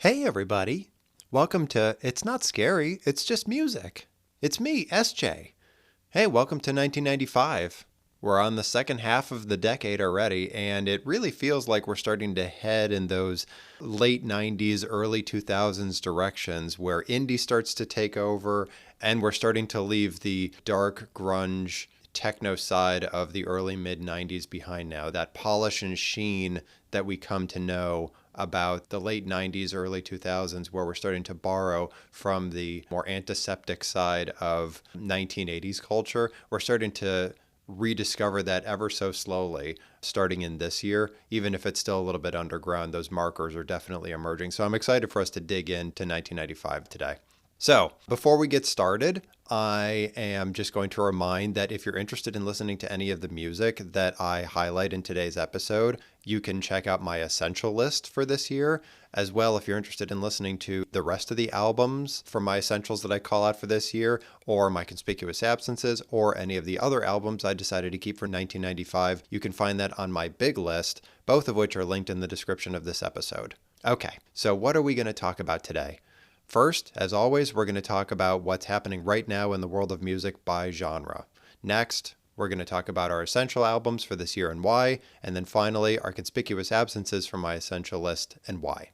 Hey, everybody. Welcome to It's Not Scary, It's Just Music. It's me, SJ. Hey, welcome to 1995. We're on the second half of the decade already, and it really feels like we're starting to head in those late 90s, early 2000s directions where indie starts to take over, and we're starting to leave the dark grunge techno side of the early mid 90s behind now. That polish and sheen that we come to know about the late 90s, early 2000s, where we're starting to borrow from the more antiseptic side of 1980s culture. We're starting to rediscover that ever so slowly starting in this year. Even if it's still a little bit underground, those markers are definitely emerging. So I'm excited for us to dig into 1995 today. So, before we get started, I am just going to remind that if you're interested in listening to any of the music that I highlight in today's episode, you can check out my essential list for this year. As well, if you're interested in listening to the rest of the albums from my essentials that I call out for this year, or my conspicuous absences, or any of the other albums I decided to keep for 1995, you can find that on my big list, both of which are linked in the description of this episode. Okay, so what are we going to talk about today? First, as always, we're going to talk about what's happening right now in the world of music by genre. Next, we're going to talk about our essential albums for this year and why. And then finally, our conspicuous absences from my essential list and why.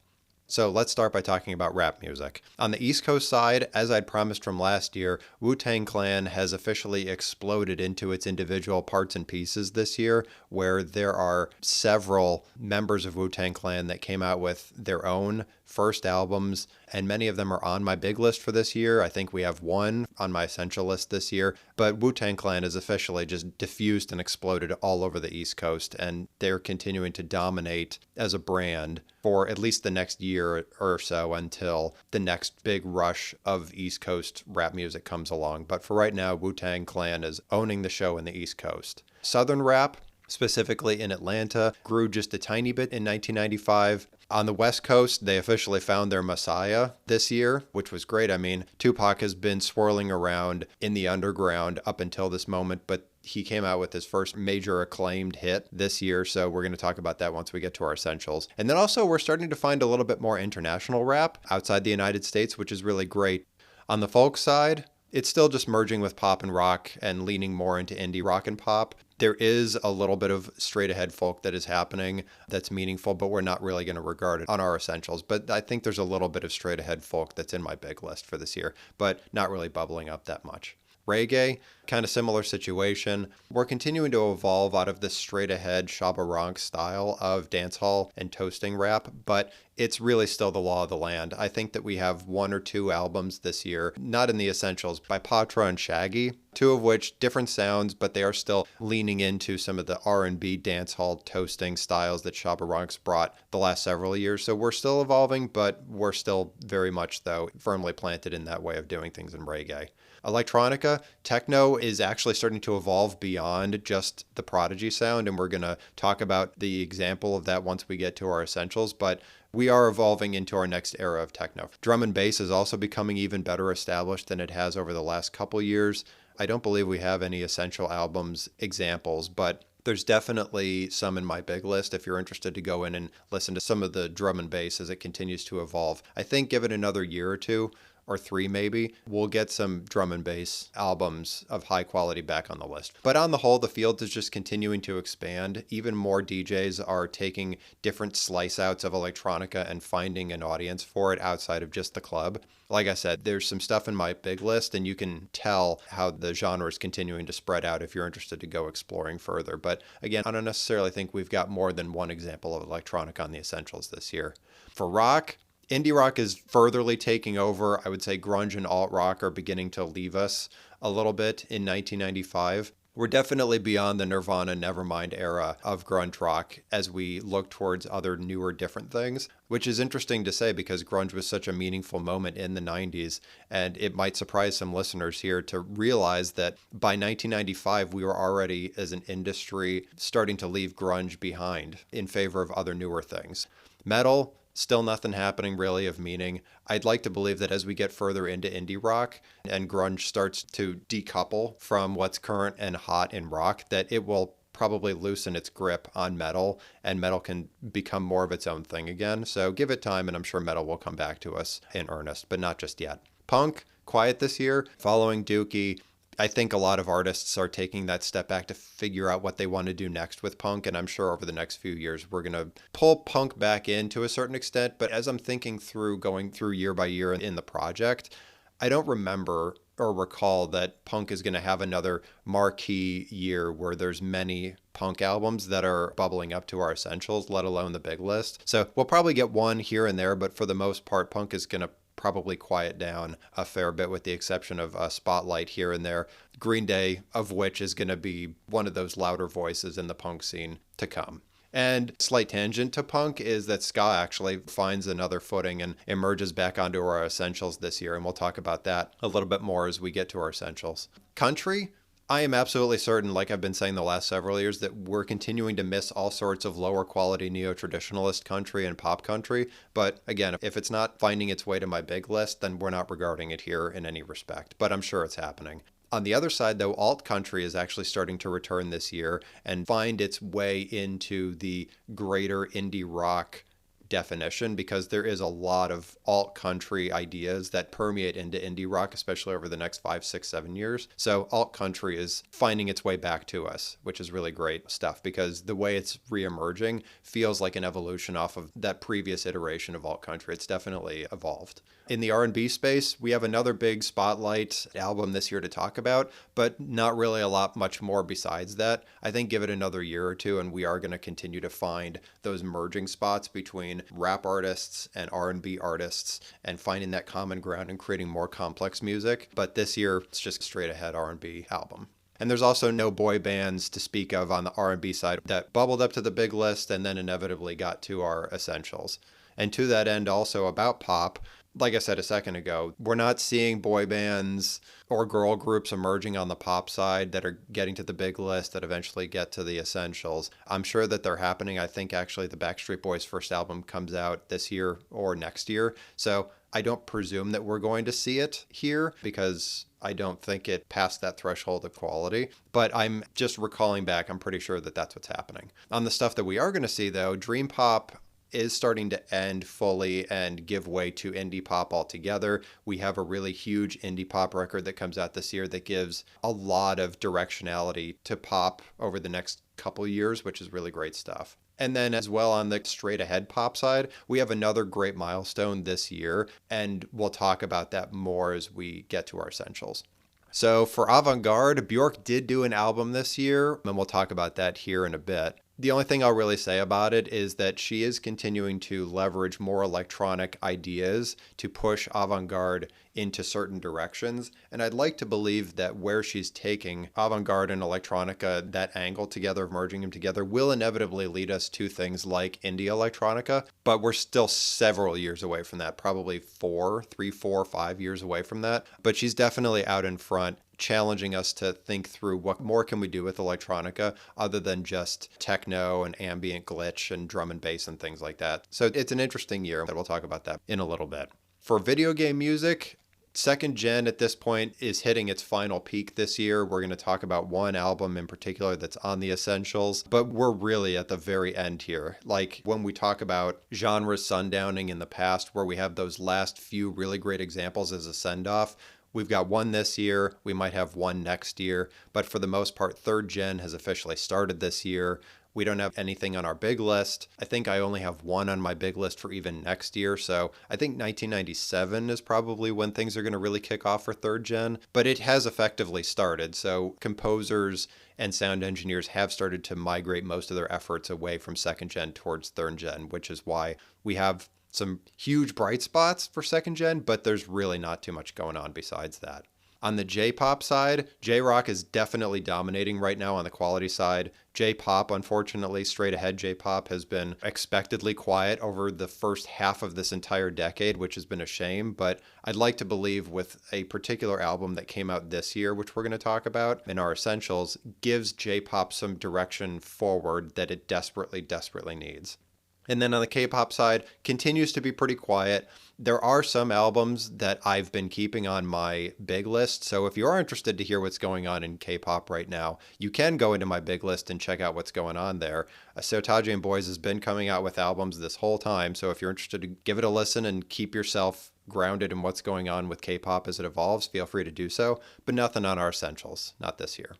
So let's start by talking about rap music. On the East Coast side, as I'd promised from last year, Wu-Tang Clan has officially exploded into its individual parts and pieces this year, where there are several members of Wu-Tang Clan that came out with their own first albums, and many of them are on my big list for this year. I think we have one on my essential list this year, but Wu-Tang Clan is officially just diffused and exploded all over the East Coast, and they're continuing to dominate as a brand for at least the next year or so until the next big rush of East Coast rap music comes along. But for right now, Wu-Tang Clan is owning the show in the East Coast. Southern rap, specifically in Atlanta, grew just a tiny bit in 1995. On the West Coast, they officially found their messiah this year, which was great. I mean, Tupac has been swirling around in the underground up until this moment, but he came out with his first major acclaimed hit this year, so we're going to talk about that once we get to our essentials. And then also, we're starting to find a little bit more international rap outside the United States, which is really great. On the folk side, it's still just merging with pop and rock and leaning more into indie rock and pop. There is a little bit of straight ahead folk that is happening that's meaningful, but we're not really going to regard it on our essentials. But I think there's a little bit of straight ahead folk that's in my big list for this year, but not really bubbling up that much. Reggae, kind of similar situation. We're continuing to evolve out of this straight ahead Shabba Rank style of dancehall and toasting rap, but it's really still the law of the land. I think that we have one or two albums this year, not in the essentials, by Patra and Shaggy, two of which different sounds, but they are still leaning into some of the R&B dancehall toasting styles that Shabba Rank's brought the last several years. So we're still evolving, but we're still very much, though, firmly planted in that way of doing things in reggae. Electronica, techno is actually starting to evolve beyond just the Prodigy sound, and we're going to talk about the example of that once we get to our essentials, but we are evolving into our next era of techno. Drum and bass is also becoming even better established than it has over the last couple years. I don't believe we have any essential albums examples, but there's definitely some in my big list if you're interested to go in and listen to some of the drum and bass as it continues to evolve. I think give it another year or two, or three maybe, we'll get some drum and bass albums of high quality back on the list. But on the whole, the field is just continuing to expand. Even more DJs are taking different slice outs of electronica and finding an audience for it outside of just the club. Like I said, there's some stuff in my big list, and you can tell how the genre is continuing to spread out if you're interested to go exploring further. But again, I don't necessarily think we've got more than one example of electronic on the essentials this year. For rock, indie rock is furtherly taking over. I would say grunge and alt rock are beginning to leave us a little bit in 1995. We're definitely beyond the Nirvana Nevermind era of grunge rock as we look towards other newer different things, which is interesting to say because grunge was such a meaningful moment in the 90s, and it might surprise some listeners here to realize that by 1995 we were already as an industry starting to leave grunge behind in favor of other newer things. Metal, still nothing happening really of meaning. I'd like to believe that as we get further into indie rock and grunge starts to decouple from what's current and hot in rock, that it will probably loosen its grip on metal, and metal can become more of its own thing again. So give it time, and I'm sure metal will come back to us in earnest, but not just yet. Punk, quiet this year, following Dookie. I think a lot of artists are taking that step back to figure out what they want to do next with punk. And I'm sure over the next few years, we're going to pull punk back in to a certain extent. But as I'm thinking through going through year by year in the project, I don't remember or recall that punk is going to have another marquee year where there's many punk albums that are bubbling up to our essentials, let alone the big list. So we'll probably get one here and there, but for the most part, punk is going to probably quiet down a fair bit with the exception of a spotlight here and there. Green Day, of which is going to be one of those louder voices in the punk scene to come. And slight tangent to punk is that ska actually finds another footing and emerges back onto our essentials this year. And we'll talk about that a little bit more as we get to our essentials. Country, I am absolutely certain, like I've been saying the last several years, that we're continuing to miss all sorts of lower quality neo-traditionalist country and pop country. But again, if it's not finding its way to my big list, then we're not regarding it here in any respect. But I'm sure it's happening. On the other side, though, alt country is actually starting to return this year and find its way into the greater indie rock definition, because there is a lot of alt country ideas that permeate into indie rock, especially over the next 5, 6, 7 years. So alt country is finding its way back to us, which is really great stuff, because the way it's reemerging feels like an evolution off of that previous iteration of alt country. It's definitely evolved. In the R&B space, we have another big spotlight album this year to talk about, but not really a lot much more besides that. I think give it another year or two, and we are going to continue to find those merging spots between rap artists and R&B artists and finding that common ground and creating more complex music. But this year, it's just a straight ahead R&B album. And there's also no boy bands to speak of on the R&B side that bubbled up to the big list and then inevitably got to our essentials. And to that end, also about pop, like I said a second ago, we're not seeing boy bands or girl groups emerging on the pop side that are getting to the big list that eventually get to the essentials. I'm sure that they're happening. I think actually the Backstreet Boys' first album comes out this year or next year. So I don't presume that we're going to see it here because I don't think it passed that threshold of quality. But I'm just recalling back, I'm pretty sure that that's what's happening. On the stuff that we are going to see, though, Dream Pop is starting to end fully and give way to indie pop altogether. We have a really huge indie pop record that comes out this year that gives a lot of directionality to pop over the next couple years, which is really great stuff. And then as well on the straight ahead pop side, we have another great milestone this year, and we'll talk about that more as we get to our essentials. So for avant-garde, Björk did do an album this year, and we'll talk about that here in a bit. The only thing I'll really say about it is that she is continuing to leverage more electronic ideas to push avant-garde into certain directions. And I'd like to believe that where she's taking avant-garde and electronica, that angle together, merging them together, will inevitably lead us to things like indie electronica. But we're still several years away from that, probably 3, 4, 5 years away from that. But she's definitely out in front, challenging us to think through what more can we do with electronica other than just techno and ambient glitch and drum and bass and things like that. So it's an interesting year, but we'll talk about that in a little bit. For video game music, second gen at this point is hitting its final peak this year. We're going to talk about one album in particular that's on the essentials, but we're really at the very end here. Like when we talk about genres sundowning in the past, where we have those last few really great examples as a send-off, we've got one this year, we might have one next year, but for the most part, third gen has officially started this year. We don't have anything on our big list. I think I only have one on my big list for even next year. So I think 1997 is probably when things are going to really kick off for third gen, but it has effectively started. So composers and sound engineers have started to migrate most of their efforts away from second gen towards third gen, which is why we have some huge bright spots for second gen, but there's really not too much going on besides that. On the J-pop side, J-rock is definitely dominating right now on the quality side. J-pop, unfortunately, straight ahead J-pop has been expectedly quiet over the first half of this entire decade, which has been a shame. But I'd like to believe with a particular album that came out this year, which we're going to talk about in our essentials, gives J-pop some direction forward that it desperately, desperately needs. And then on the K-pop side, continues to be pretty quiet. There are some albums that I've been keeping on my big list. So if you are interested to hear what's going on in K-pop right now, you can go into my big list and check out what's going on there. Sotaji and Boys has been coming out with albums this whole time. So if you're interested to give it a listen and keep yourself grounded in what's going on with K-pop as it evolves, feel free to do so. But nothing on our essentials, not this year.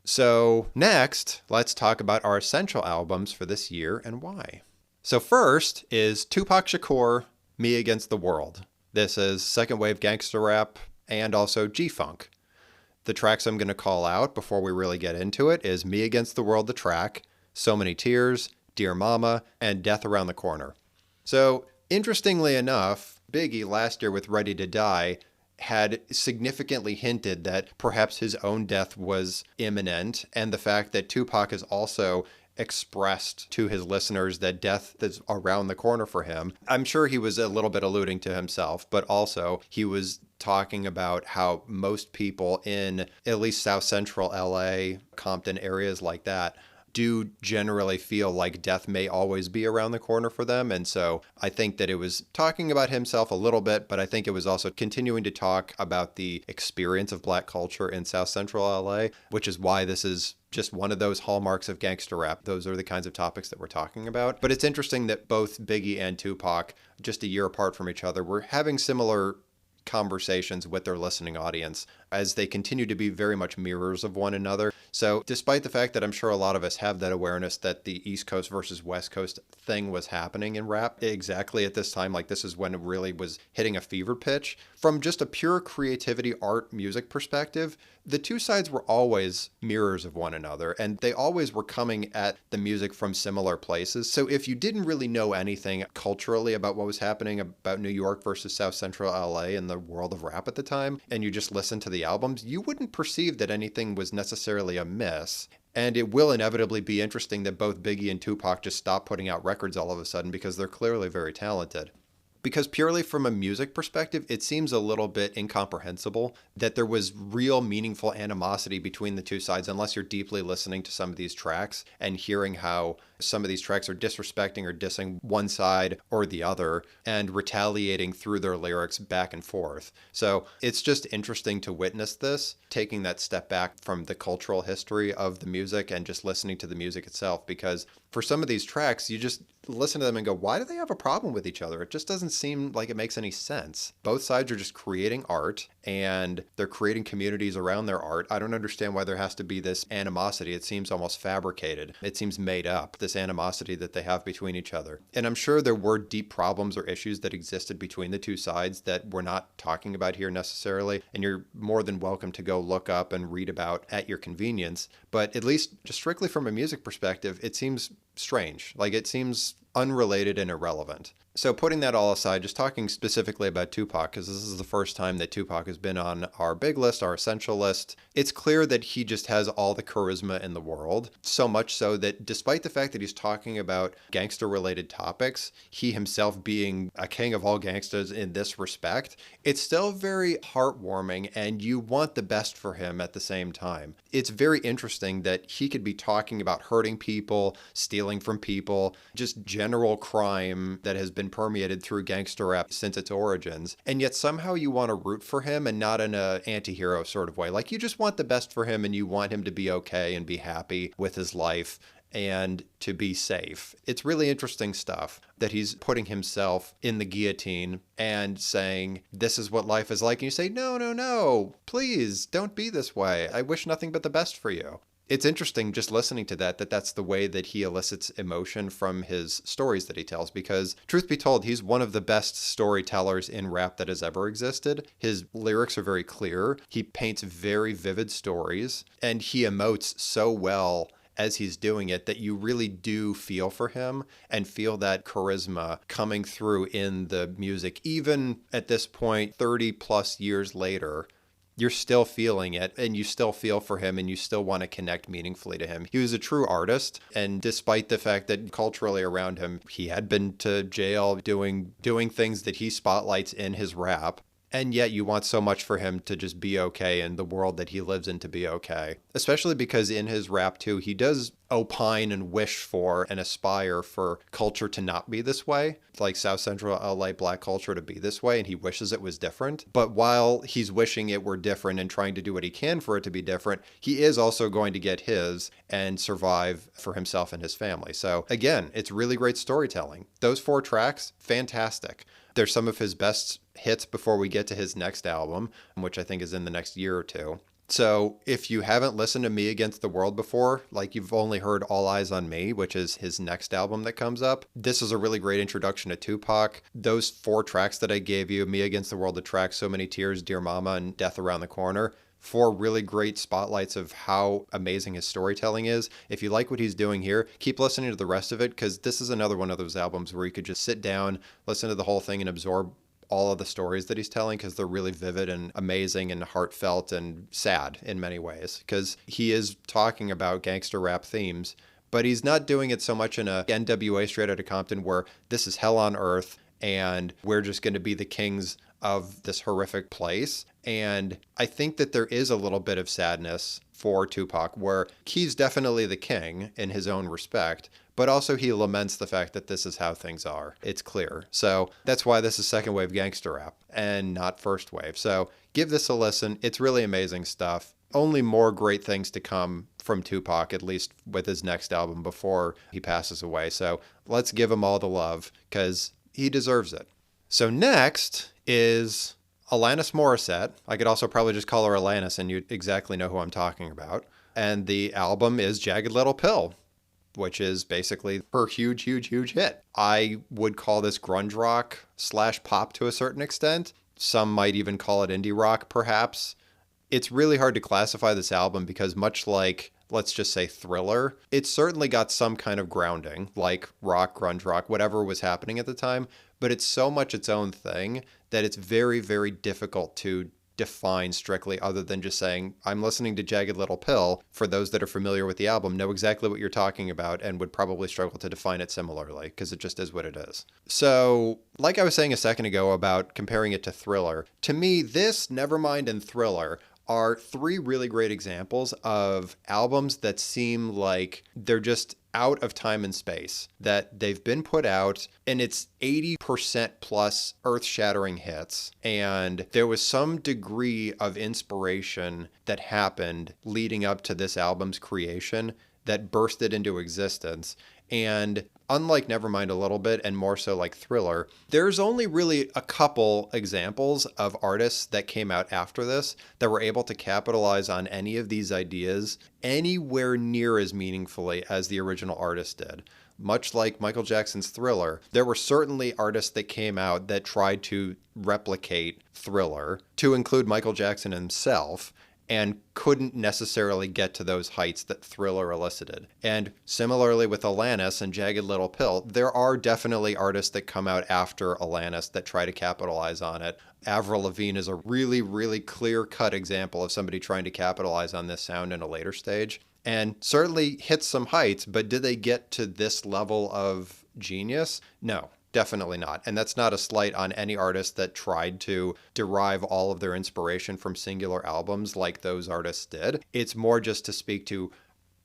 So next, let's talk about our essential albums for this year and why. So first is Tupac Shakur, Me Against the World. This is second wave gangster rap and also G-Funk. The tracks I'm going to call out before we really get into it is Me Against the World, the track, So Many Tears, Dear Mama, and Death Around the Corner. So interestingly enough, Biggie last year with Ready to Die had significantly hinted that perhaps his own death was imminent, and the fact that Tupac has also expressed to his listeners that death is around the corner for him. I'm sure he was a little bit alluding to himself, but also he was talking about how most people in at least South Central LA, Compton areas like that, do generally feel like death may always be around the corner for them. And so I think that it was talking about himself a little bit, but I think it was also continuing to talk about the experience of Black culture in South Central LA, which is why this is just one of those hallmarks of gangster rap. Those are the kinds of topics that we're talking about. But it's interesting that both Biggie and Tupac, just a year apart from each other, were having similar conversations with their listening audience as they continue to be very much mirrors of one another. So despite the fact that I'm sure a lot of us have that awareness that the East Coast versus West Coast thing was happening in rap exactly at this time, like this is when it really was hitting a fever pitch, from just a pure creativity, art, music perspective, the two sides were always mirrors of one another, and they always were coming at the music from similar places. So if you didn't really know anything culturally about what was happening about New York versus South Central LA and the world of rap at the time, and you just listened to the albums, you wouldn't perceive that anything was necessarily amiss. And it will inevitably be interesting that both Biggie and Tupac just stopped putting out records all of a sudden because they're clearly very talented. Because purely from a music perspective, it seems a little bit incomprehensible that there was real meaningful animosity between the two sides unless you're deeply listening to some of these tracks and hearing how some of these tracks are disrespecting or dissing one side or the other and retaliating through their lyrics back and forth. So it's just interesting to witness this, taking that step back from the cultural history of the music and just listening to the music itself, because for some of these tracks, you just listen to them and go, why do they have a problem with each other? It just doesn't seem like it makes any sense. Both sides are just creating art and they're creating communities around their art. I don't understand why there has to be this animosity. It seems almost fabricated. It seems made up, this animosity that they have between each other. And I'm sure there were deep problems or issues that existed between the two sides that we're not talking about here necessarily. And you're more than welcome to go look up and read about at your convenience. But at least just strictly from a music perspective, it seems strange. Like it seems unrelated and irrelevant. So putting that all aside, just talking specifically about Tupac, because this is the first time that Tupac has been on our big list, our essential list, it's clear that he just has all the charisma in the world. So much so that despite the fact that he's talking about gangster-related topics, he himself being a king of all gangsters in this respect, it's still very heartwarming and you want the best for him at the same time. It's very interesting that he could be talking about hurting people, stealing from people, just general crime that has been permeated through gangster rap since its origins, and yet somehow you want to root for him and not in a anti-hero sort of way. Like you just want the best for him and you want him to be okay and be happy with his life and to be safe. It's really interesting stuff that he's putting himself in the guillotine and saying, this is what life is like. And you say, no, no, no, please don't be this way. I wish nothing but the best for you. It's interesting just listening to that that's the way that he elicits emotion from his stories that he tells, because truth be told, he's one of the best storytellers in rap that has ever existed. His lyrics are very clear. He paints very vivid stories and he emotes so well as he's doing it that you really do feel for him and feel that charisma coming through in the music. Even at this point, 30 plus years later, you're still feeling it and you still feel for him and you still want to connect meaningfully to him. He was a true artist, and despite the fact that culturally around him, he had been to jail doing things that he spotlights in his rap. And yet you want so much for him to just be okay and the world that he lives in to be okay. Especially because in his rap too, he does opine and wish for and aspire for culture to not be this way, like South Central LA black culture to be this way, and he wishes it was different. But while he's wishing it were different and trying to do what he can for it to be different, he is also going to get his and survive for himself and his family. So again, it's really great storytelling. Those 4 tracks, fantastic. They're some of his best hits before we get to his next album, which I think is in the next year or two. So if you haven't listened to Me Against the World before, like you've only heard All Eyes on Me, which is his next album that comes up, this is a really great introduction to Tupac. Those 4 tracks that I gave you, Me Against the World, the track So Many Tears, Dear Mama, and Death Around the Corner, 4 really great spotlights of how amazing his storytelling is. If you like what he's doing here, keep listening to the rest of it, because this is another one of those albums where you could just sit down, listen to the whole thing, and absorb all of the stories that he's telling, because they're really vivid and amazing and heartfelt and sad in many ways, because he is talking about gangster rap themes, but he's not doing it so much in a NWA Straight Outta Compton where this is hell on earth and we're just going to be the kings of this horrific place. And I think that there is a little bit of sadness for Tupac where he's definitely the king in his own respect, but also he laments the fact that this is how things are. It's clear. So that's why this is second wave gangster rap and not first wave. So give this a listen. It's really amazing stuff. Only more great things to come from Tupac, at least with his next album before he passes away. So let's give him all the love because he deserves it. So next is Alanis Morissette. I could also probably just call her Alanis and you'd exactly know who I'm talking about. And the album is Jagged Little Pill, which is basically her huge hit. I would call this grunge rock / pop to a certain extent. Some might even call it indie rock, perhaps. It's really hard to classify this album because much like, let's just say Thriller, it certainly got some kind of grounding, like rock, grunge rock, whatever was happening at the time, but it's so much its own thing that it's very, very difficult to define strictly other than just saying, I'm listening to Jagged Little Pill. For those that are familiar with the album, know exactly what you're talking about and would probably struggle to define it similarly because it just is what it is. So, like I was saying a second ago about comparing it to Thriller, to me, this, Nevermind, and Thriller are 3 really great examples of albums that seem like they're just out of time and space, that they've been put out and it's 80% plus earth-shattering hits. And there was some degree of inspiration that happened leading up to this album's creation that bursted into existence. And unlike Nevermind a little bit, and more so like Thriller, there's only really a couple examples of artists that came out after this that were able to capitalize on any of these ideas anywhere near as meaningfully as the original artist did. Much like Michael Jackson's Thriller, there were certainly artists that came out that tried to replicate Thriller, to include Michael Jackson himself, and couldn't necessarily get to those heights that Thriller elicited. And similarly with Alanis and Jagged Little Pill, there are definitely artists that come out after Alanis that try to capitalize on it. Avril Lavigne is a really, really clear-cut example of somebody trying to capitalize on this sound in a later stage. And certainly hit some heights, but did they get to this level of genius? No. Definitely not. And that's not a slight on any artist that tried to derive all of their inspiration from singular albums like those artists did. It's more just to speak to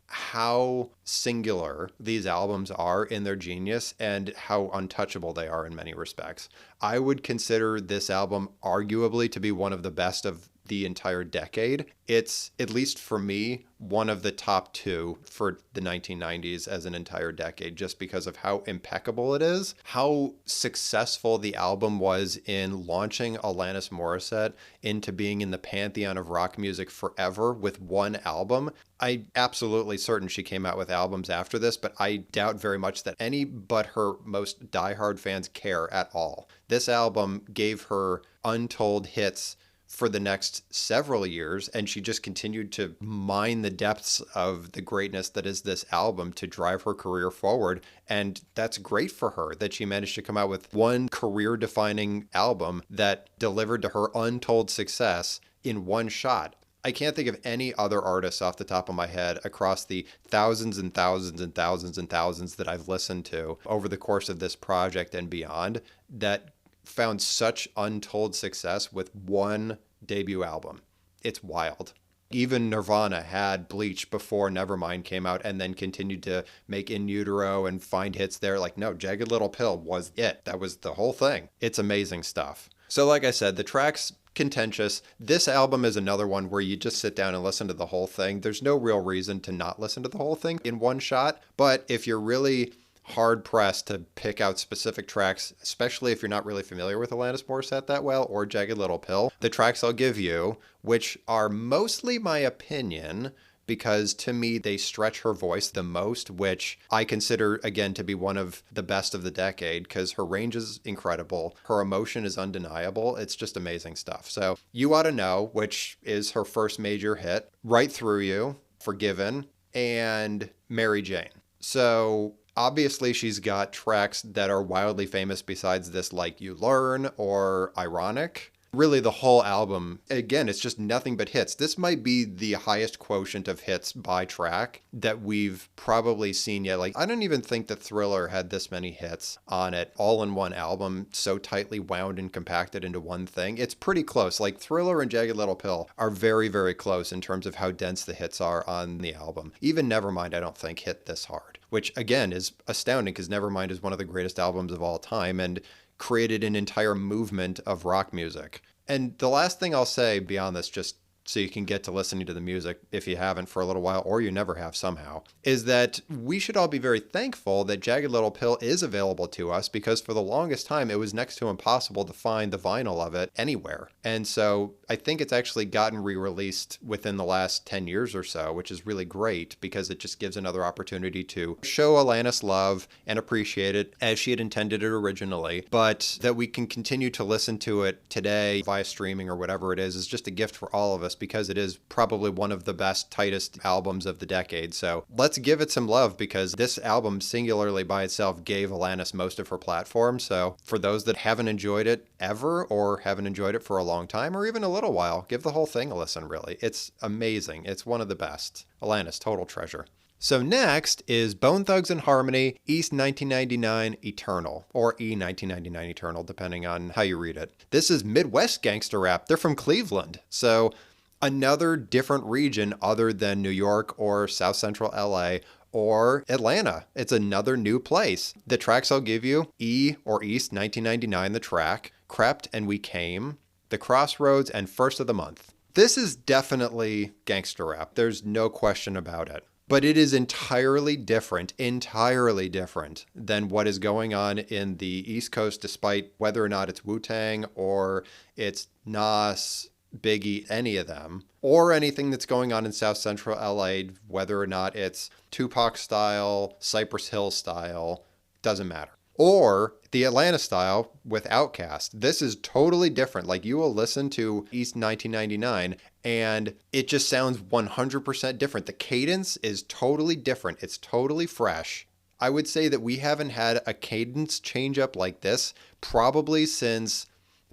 how singular these albums are in their genius and how untouchable they are in many respects. I would consider this album arguably to be one of the best of the entire decade. It's, at least for me, one of the top 2 for the 1990s as an entire decade, just because of how impeccable it is, how successful the album was in launching Alanis Morissette into being in the pantheon of rock music forever with one album. I'm absolutely certain she came out with albums after this, but I doubt very much that any but her most diehard fans care at all. This album gave her untold hits for the next several years, and she just continued to mine the depths of the greatness that is this album to drive her career forward. And that's great for her that she managed to come out with one career-defining album that delivered to her untold success in one shot. I can't think of any other artists off the top of my head across the thousands and thousands and thousands and thousands that I've listened to over the course of this project and beyond that found such untold success with one debut album. It's wild. Even Nirvana had Bleach before Nevermind came out and then continued to make In Utero and find hits there. Like, no, Jagged Little Pill was it. That was the whole thing. It's amazing stuff. So like I said, the track's contentious. This album is another one where you just sit down and listen to the whole thing. There's no real reason to not listen to the whole thing in one shot. But if you're really hard pressed to pick out specific tracks, especially if you're not really familiar with Alanis Morissette that well or Jagged Little Pill, the tracks I'll give you, which are mostly my opinion, because to me they stretch her voice the most, which I consider again to be one of the best of the decade because her range is incredible, her emotion is undeniable, it's just amazing stuff. So You Oughta Know, which is her first major hit, Right Through You, Forgiven, and Mary Jane. So obviously, she's got tracks that are wildly famous besides this, like You Learn or Ironic. Really, the whole album, again, it's just nothing but hits. This might be the highest quotient of hits by track that we've probably seen yet. Like, I don't even think that Thriller had this many hits on it, all in one album, so tightly wound and compacted into one thing. It's pretty close. Like, Thriller and Jagged Little Pill are very, very close in terms of how dense the hits are on the album. Even Nevermind, I don't think, hit this hard, which, again, is astounding because Nevermind is one of the greatest albums of all time and created an entire movement of rock music. And the last thing I'll say beyond this, just so you can get to listening to the music if you haven't for a little while, or you never have somehow, is that we should all be very thankful that Jagged Little Pill is available to us, because for the longest time it was next to impossible to find the vinyl of it anywhere. And so I think it's actually gotten re-released within the last 10 years or so, which is really great because it just gives another opportunity to show Alanis love and appreciate it as she had intended it originally, but that we can continue to listen to it today via streaming or whatever it is just a gift for all of us, because it is probably one of the best, tightest albums of the decade. So let's give it some love, because this album singularly by itself gave Alanis most of her platform. So for those that haven't enjoyed it ever, or haven't enjoyed it for a long time, or even a little while, give the whole thing a listen, really. It's amazing. It's one of the best. Alanis, total treasure. So next is Bone Thugs and Harmony, East 1999 Eternal, or E 1999 Eternal, depending on how you read it. This is Midwest gangster rap. They're from Cleveland. So another different region other than New York or South Central LA or Atlanta. It's another new place. The tracks I'll give you: E or East 1999, the track, Crept and We Came, The Crossroads, and First of the Month. This is definitely gangster rap. There's no question about it. But it is entirely different than what is going on in the East Coast, despite whether or not it's Wu-Tang or it's Nas, Biggie, any of them, or anything that's going on in South Central LA, whether or not it's Tupac style, Cypress Hill style, doesn't matter. Or the Atlanta style with Outkast. This is totally different. Like, you will listen to East 1999 and it just sounds 100% different. The cadence is totally different. It's totally fresh. I would say that we haven't had a cadence change up like this probably since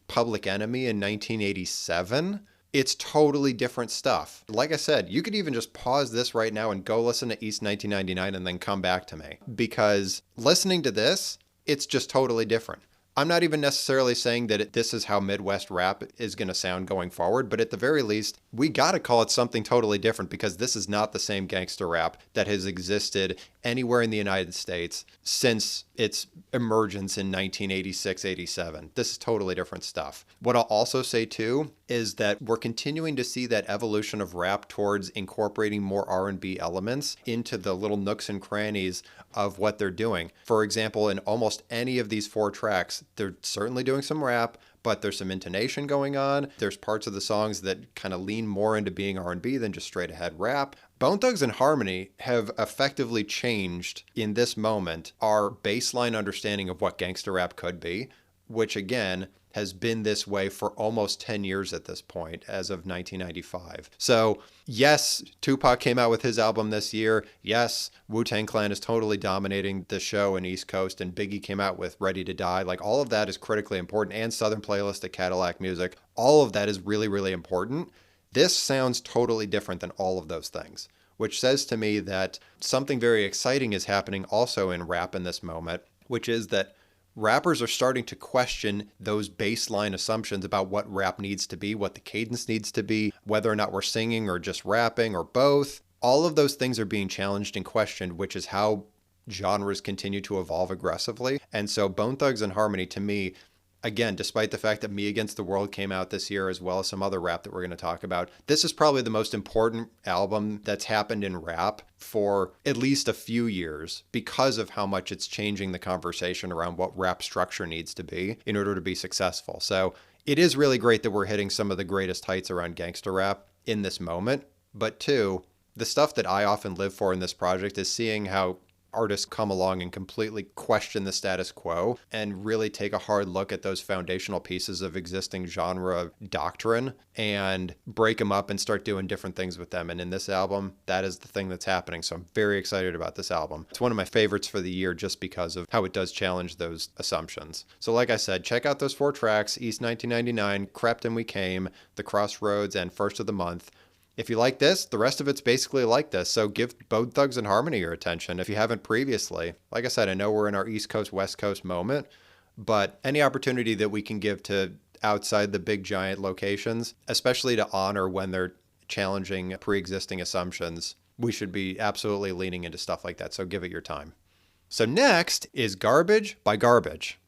Public Enemy in 1987. It's totally different stuff. Like I said, you could even just pause this right now and go listen to East 1999 and then come back to me, because listening to this, it's just totally different. I'm not even necessarily saying that this is how Midwest rap is going to sound going forward, but at the very least, we got to call it something totally different, because this is not the same gangster rap that has existed anywhere in the United States since its emergence in 1986-87. This is totally different stuff. What I'll also say too is that we're continuing to see that evolution of rap towards incorporating more R&B elements into the little nooks and crannies of what they're doing. For example, in almost any of these 4 tracks, they're certainly doing some rap, but there's some intonation going on. There's parts of the songs that kind of lean more into being R&B than just straight ahead rap. Bone Thugs and Harmony have effectively changed in this moment our baseline understanding of what gangster rap could be, which again has been this way for almost 10 years at this point, as of 1995. So yes, Tupac came out with his album this year. Yes, Wu-Tang Clan is totally dominating the show in East Coast, and Biggie came out with Ready to Die. Like, all of that is critically important, and Southern Playlist at Cadillac Music. All of that is really, really important. This sounds totally different than all of those things, which says to me that something very exciting is happening also in rap in this moment, which is that rappers are starting to question those baseline assumptions about what rap needs to be, what the cadence needs to be, whether or not we're singing or just rapping or both. All of those things are being challenged and questioned, which is how genres continue to evolve aggressively. And so Bone Thugs and Harmony, to me, again, despite the fact that Me Against the World came out this year, as well as some other rap that we're going to talk about, this is probably the most important album that's happened in rap for at least a few years because of how much it's changing the conversation around what rap structure needs to be in order to be successful. So it is really great that we're hitting some of the greatest heights around gangster rap in this moment. But two, the stuff that I often live for in this project is seeing how artists come along and completely question the status quo and really take a hard look at those foundational pieces of existing genre doctrine and break them up and start doing different things with them. And in this album, that is the thing that's happening. So I'm very excited about this album. It's one of my favorites for the year just because of how it does challenge those assumptions. So like I said, check out those 4 tracks: East 1999, Crept and We Came, The Crossroads, and First of the Month. If you like this, the rest of it's basically like this. So give Bone Thugs and Harmony your attention if you haven't previously. Like I said, I know we're in our East Coast, West Coast moment, but any opportunity that we can give to outside the big giant locations, especially to honor when they're challenging pre-existing assumptions, we should be absolutely leaning into stuff like that. So give it your time. So next is Garbage by Garbage.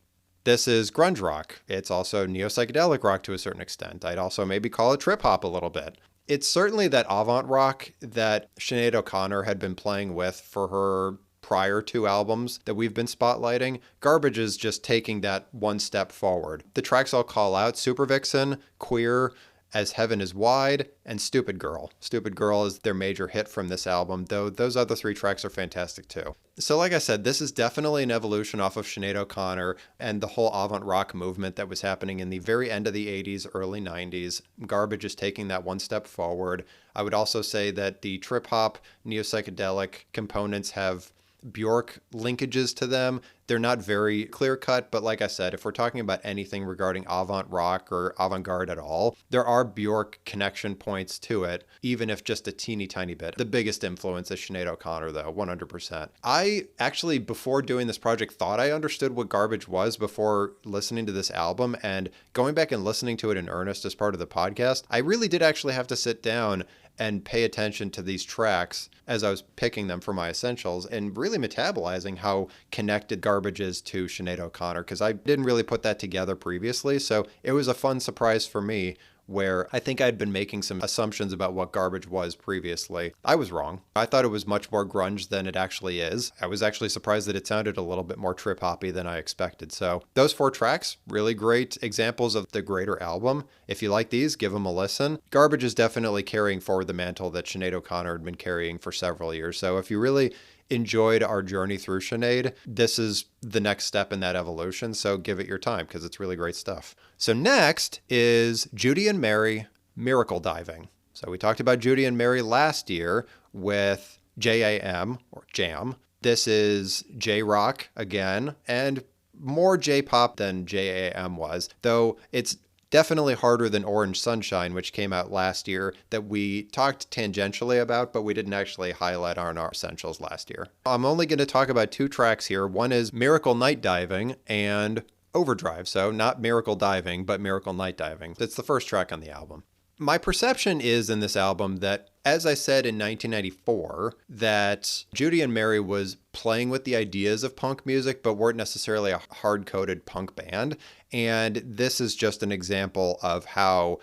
This is grunge rock. It's also neo-psychedelic rock to a certain extent. I'd also maybe call it trip hop a little bit. It's certainly that avant rock that Sinead O'Connor had been playing with for her prior 2 albums that we've been spotlighting. Garbage is just taking that one step forward. The tracks I'll call out: Super Vixen, Queer, As Heaven Is Wide, and Stupid Girl. Stupid Girl is their major hit from this album, though those other 3 tracks are fantastic too. So like I said, this is definitely an evolution off of Sinead O'Connor and the whole avant rock movement that was happening in the very end of the 80s, early 90s. Garbage is taking that one step forward. I would also say that the trip hop, neo-psychedelic components have Bjork linkages to them. They're not very clear cut, but like I said, if we're talking about anything regarding avant rock or avant-garde at all, there are Bjork connection points to it, even if just a teeny tiny bit. The biggest influence is Sinead O'Connor, though, 100%. I actually, before doing this project, thought I understood what Garbage was before listening to this album, and going back and listening to it in earnest as part of the podcast, I really did actually have to sit down and pay attention to these tracks as I was picking them for my essentials and really metabolizing how connected Garbage is to Sinead O'Connor, because I didn't really put that together previously. So it was a fun surprise for me, where I think I'd been making some assumptions about what Garbage was previously. I was wrong. I thought it was much more grunge than it actually is. I was actually surprised that it sounded a little bit more trip-hoppy than I expected. So those 4 tracks, really great examples of the greater album. If you like these, give them a listen. Garbage is definitely carrying forward the mantle that Sinead O'Connor had been carrying for several years. So if you really enjoyed our journey through Sinead, this is the next step in that evolution. So give it your time, because it's really great stuff. So next is Judy and Mary, Miracle Diving. So we talked about Judy and Mary last year with JAM, or Jam. This is J-Rock again, and more J-Pop than JAM was, though it's definitely harder than Orange Sunshine, which came out last year, that we talked tangentially about, but we didn't actually highlight on our essentials last year. I'm only going to talk about 2 tracks here. One is Miracle Night Diving and Overdrive. So not Miracle Diving, but Miracle Night Diving. It's the first track on the album. My perception is in this album that, as I said in 1994, that Judy and Mary was playing with the ideas of punk music, but weren't necessarily a hard-coded punk band. And this is just an example of how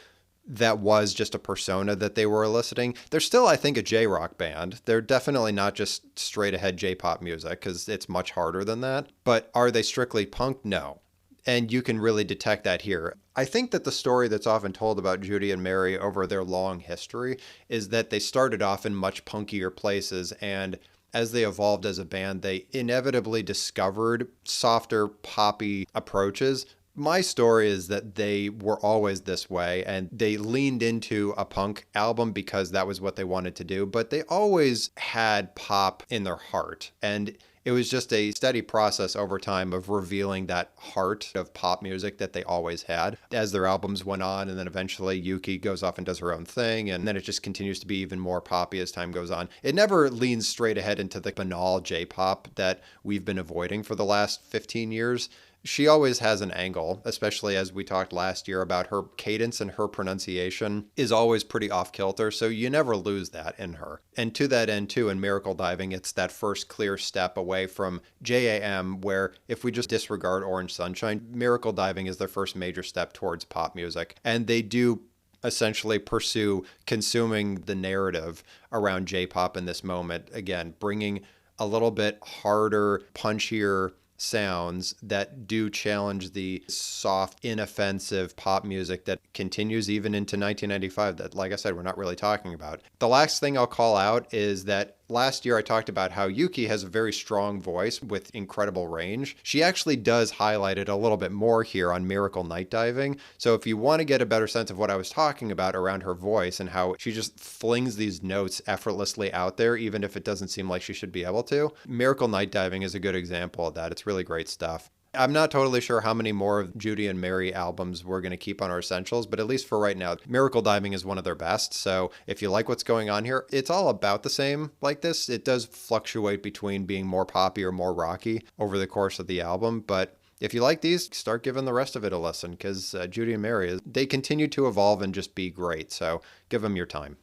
that was just a persona that they were eliciting. They're still, I think, a J-rock band. They're definitely not just straight-ahead J-pop music, because it's much harder than that. But are they strictly punk? No. And you can really detect that here. I think that the story that's often told about Judy and Mary over their long history is that they started off in much punkier places, and as they evolved as a band, they inevitably discovered softer, poppy approaches. My story is that they were always this way, and they leaned into a punk album because that was what they wanted to do, but they always had pop in their heart. And it was just a steady process over time of revealing that heart of pop music that they always had as their albums went on. And then eventually Yuki goes off and does her own thing. And then it just continues to be even more poppy as time goes on. It never leans straight ahead into the banal J-pop that we've been avoiding for the last 15 years. She always has an angle, especially as we talked last year about her cadence and her pronunciation is always pretty off kilter, so you never lose that in her. And to that end, too, in Miracle Diving, it's that first clear step away from JAM, where if we just disregard Orange Sunshine, Miracle Diving is their first major step towards pop music. And they do essentially pursue consuming the narrative around J-pop in this moment, again, bringing a little bit harder, punchier sounds that do challenge the soft, inoffensive pop music that continues even into 1995 that, like I said, we're not really talking about. The last thing I'll call out is that last year I talked about how Yuki has a very strong voice with incredible range. She actually does highlight it a little bit more here on Miracle Night Diving. So if you want to get a better sense of what I was talking about around her voice and how she just flings these notes effortlessly out there, even if it doesn't seem like she should be able to, Miracle Night Diving is a good example of that. It's really great stuff. I'm not totally sure how many more of Judy and Mary albums we're going to keep on our essentials, but at least for right now, Miracle Diving is one of their best. So if you like what's going on here, it's all about the same like this. It does fluctuate between being more poppy or more rocky over the course of the album, but if you like these, start giving the rest of it a listen, because Judy and Mary, they continue to evolve and just be great. So give them your time.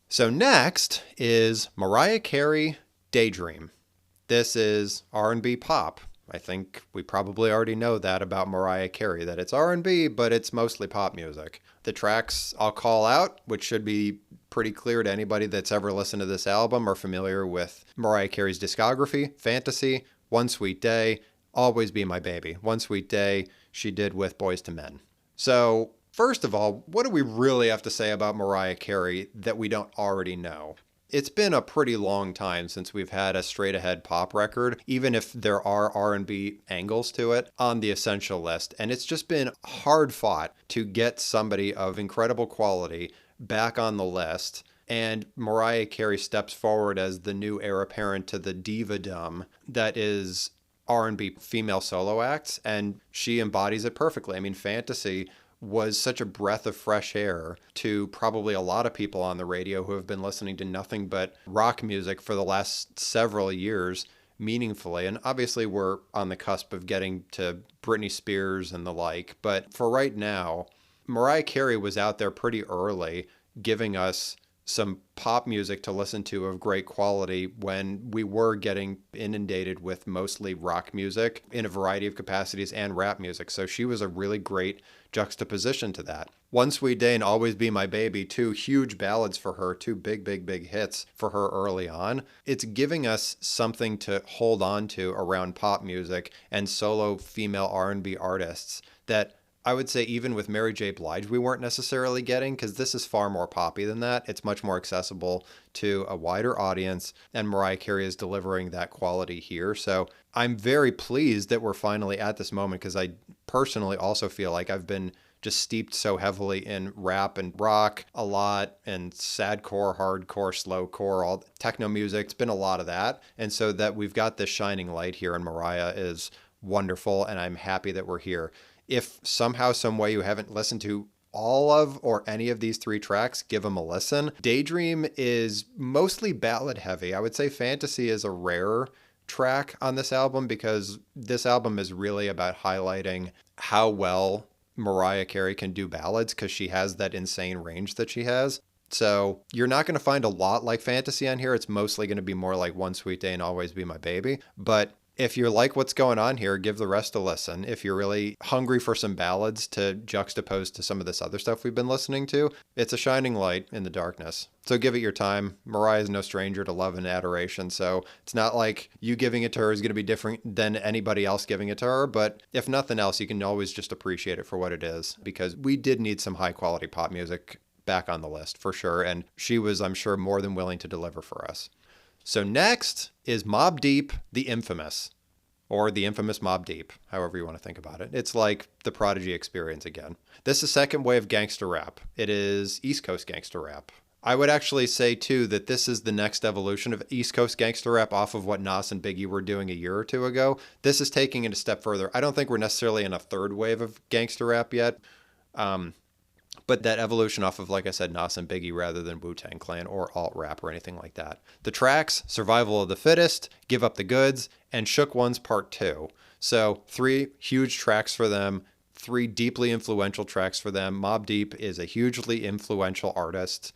So next is Mariah Carey, Daydream. This is R&B pop. I think we probably already know that about Mariah Carey, that it's R&B, but it's mostly pop music. The tracks I'll call out, which should be pretty clear to anybody that's ever listened to this album or familiar with Mariah Carey's discography: Fantasy, One Sweet Day, Always Be My Baby. One Sweet Day she did with Boyz II Men. So first of all, what do we really have to say about Mariah Carey that we don't already know? It's been a pretty long time since we've had a straight-ahead pop record, even if there are R&B angles to it, on the essential list. And it's just been hard fought to get somebody of incredible quality back on the list. And Mariah Carey steps forward as the new heir apparent to the diva-dom that is R&B female solo acts, and she embodies it perfectly. I mean, Fantasy was such a breath of fresh air to probably a lot of people on the radio who have been listening to nothing but rock music for the last several years meaningfully. And obviously we're on the cusp of getting to Britney Spears and the like. But for right now, Mariah Carey was out there pretty early giving us some pop music to listen to of great quality when we were getting inundated with mostly rock music in a variety of capacities and rap music. So she was a really great juxtaposition to that. One Sweet Day and Always Be My Baby, two huge ballads for her, two big hits for her early on. It's giving us something to hold on to around pop music and solo female R&B artists that I would say even with Mary J. Blige we weren't necessarily getting, because this is far more poppy than that. It's much more accessible to a wider audience, and Mariah Carey is delivering that quality here. So I'm very pleased that we're finally at this moment, because I personally also feel like I've been just steeped so heavily in rap and rock a lot, and sadcore, hardcore, slowcore, all techno music. It's been a lot of that. And so that we've got this shining light here, and Mariah is wonderful, and I'm happy that we're here. If somehow, some way you haven't listened to all of or any of these three tracks, give them a listen. Daydream is mostly ballad heavy. I would say Fantasy is a rare track on this album, because this album is really about highlighting how well Mariah Carey can do ballads, because she has that insane range that she has. So you're not going to find a lot like Fantasy on here. It's mostly going to be more like One Sweet Day and Always Be My Baby. But if you like what's going on here, give the rest a listen. If you're really hungry for some ballads to juxtapose to some of this other stuff we've been listening to, it's a shining light in the darkness. So give it your time. Mariah is no stranger to love and adoration, so it's not like you giving it to her is going to be different than anybody else giving it to her, but if nothing else, you can always just appreciate it for what it is, because we did need some high-quality pop music back on the list, for sure, and she was, I'm sure, more than willing to deliver for us. So next is Mobb Deep, The Infamous, or The Infamous Mobb Deep, however you want to think about it. It's like the Prodigy experience again. This is second wave gangster rap. It is East Coast gangster rap. I would actually say, too, that this is the next evolution of East Coast gangster rap off of what Nas and Biggie were doing a year or two ago. This is taking it a step further. I don't think we're necessarily in a third wave of gangster rap yet. But that evolution off of, like I said, Nas and Biggie rather than Wu-Tang Clan or alt-rap or anything like that. The tracks, Survival of the Fittest, Give Up the Goods, and Shook Ones Part 2. So 3 huge tracks for them, 3 deeply influential tracks for them. Mobb Deep is a hugely influential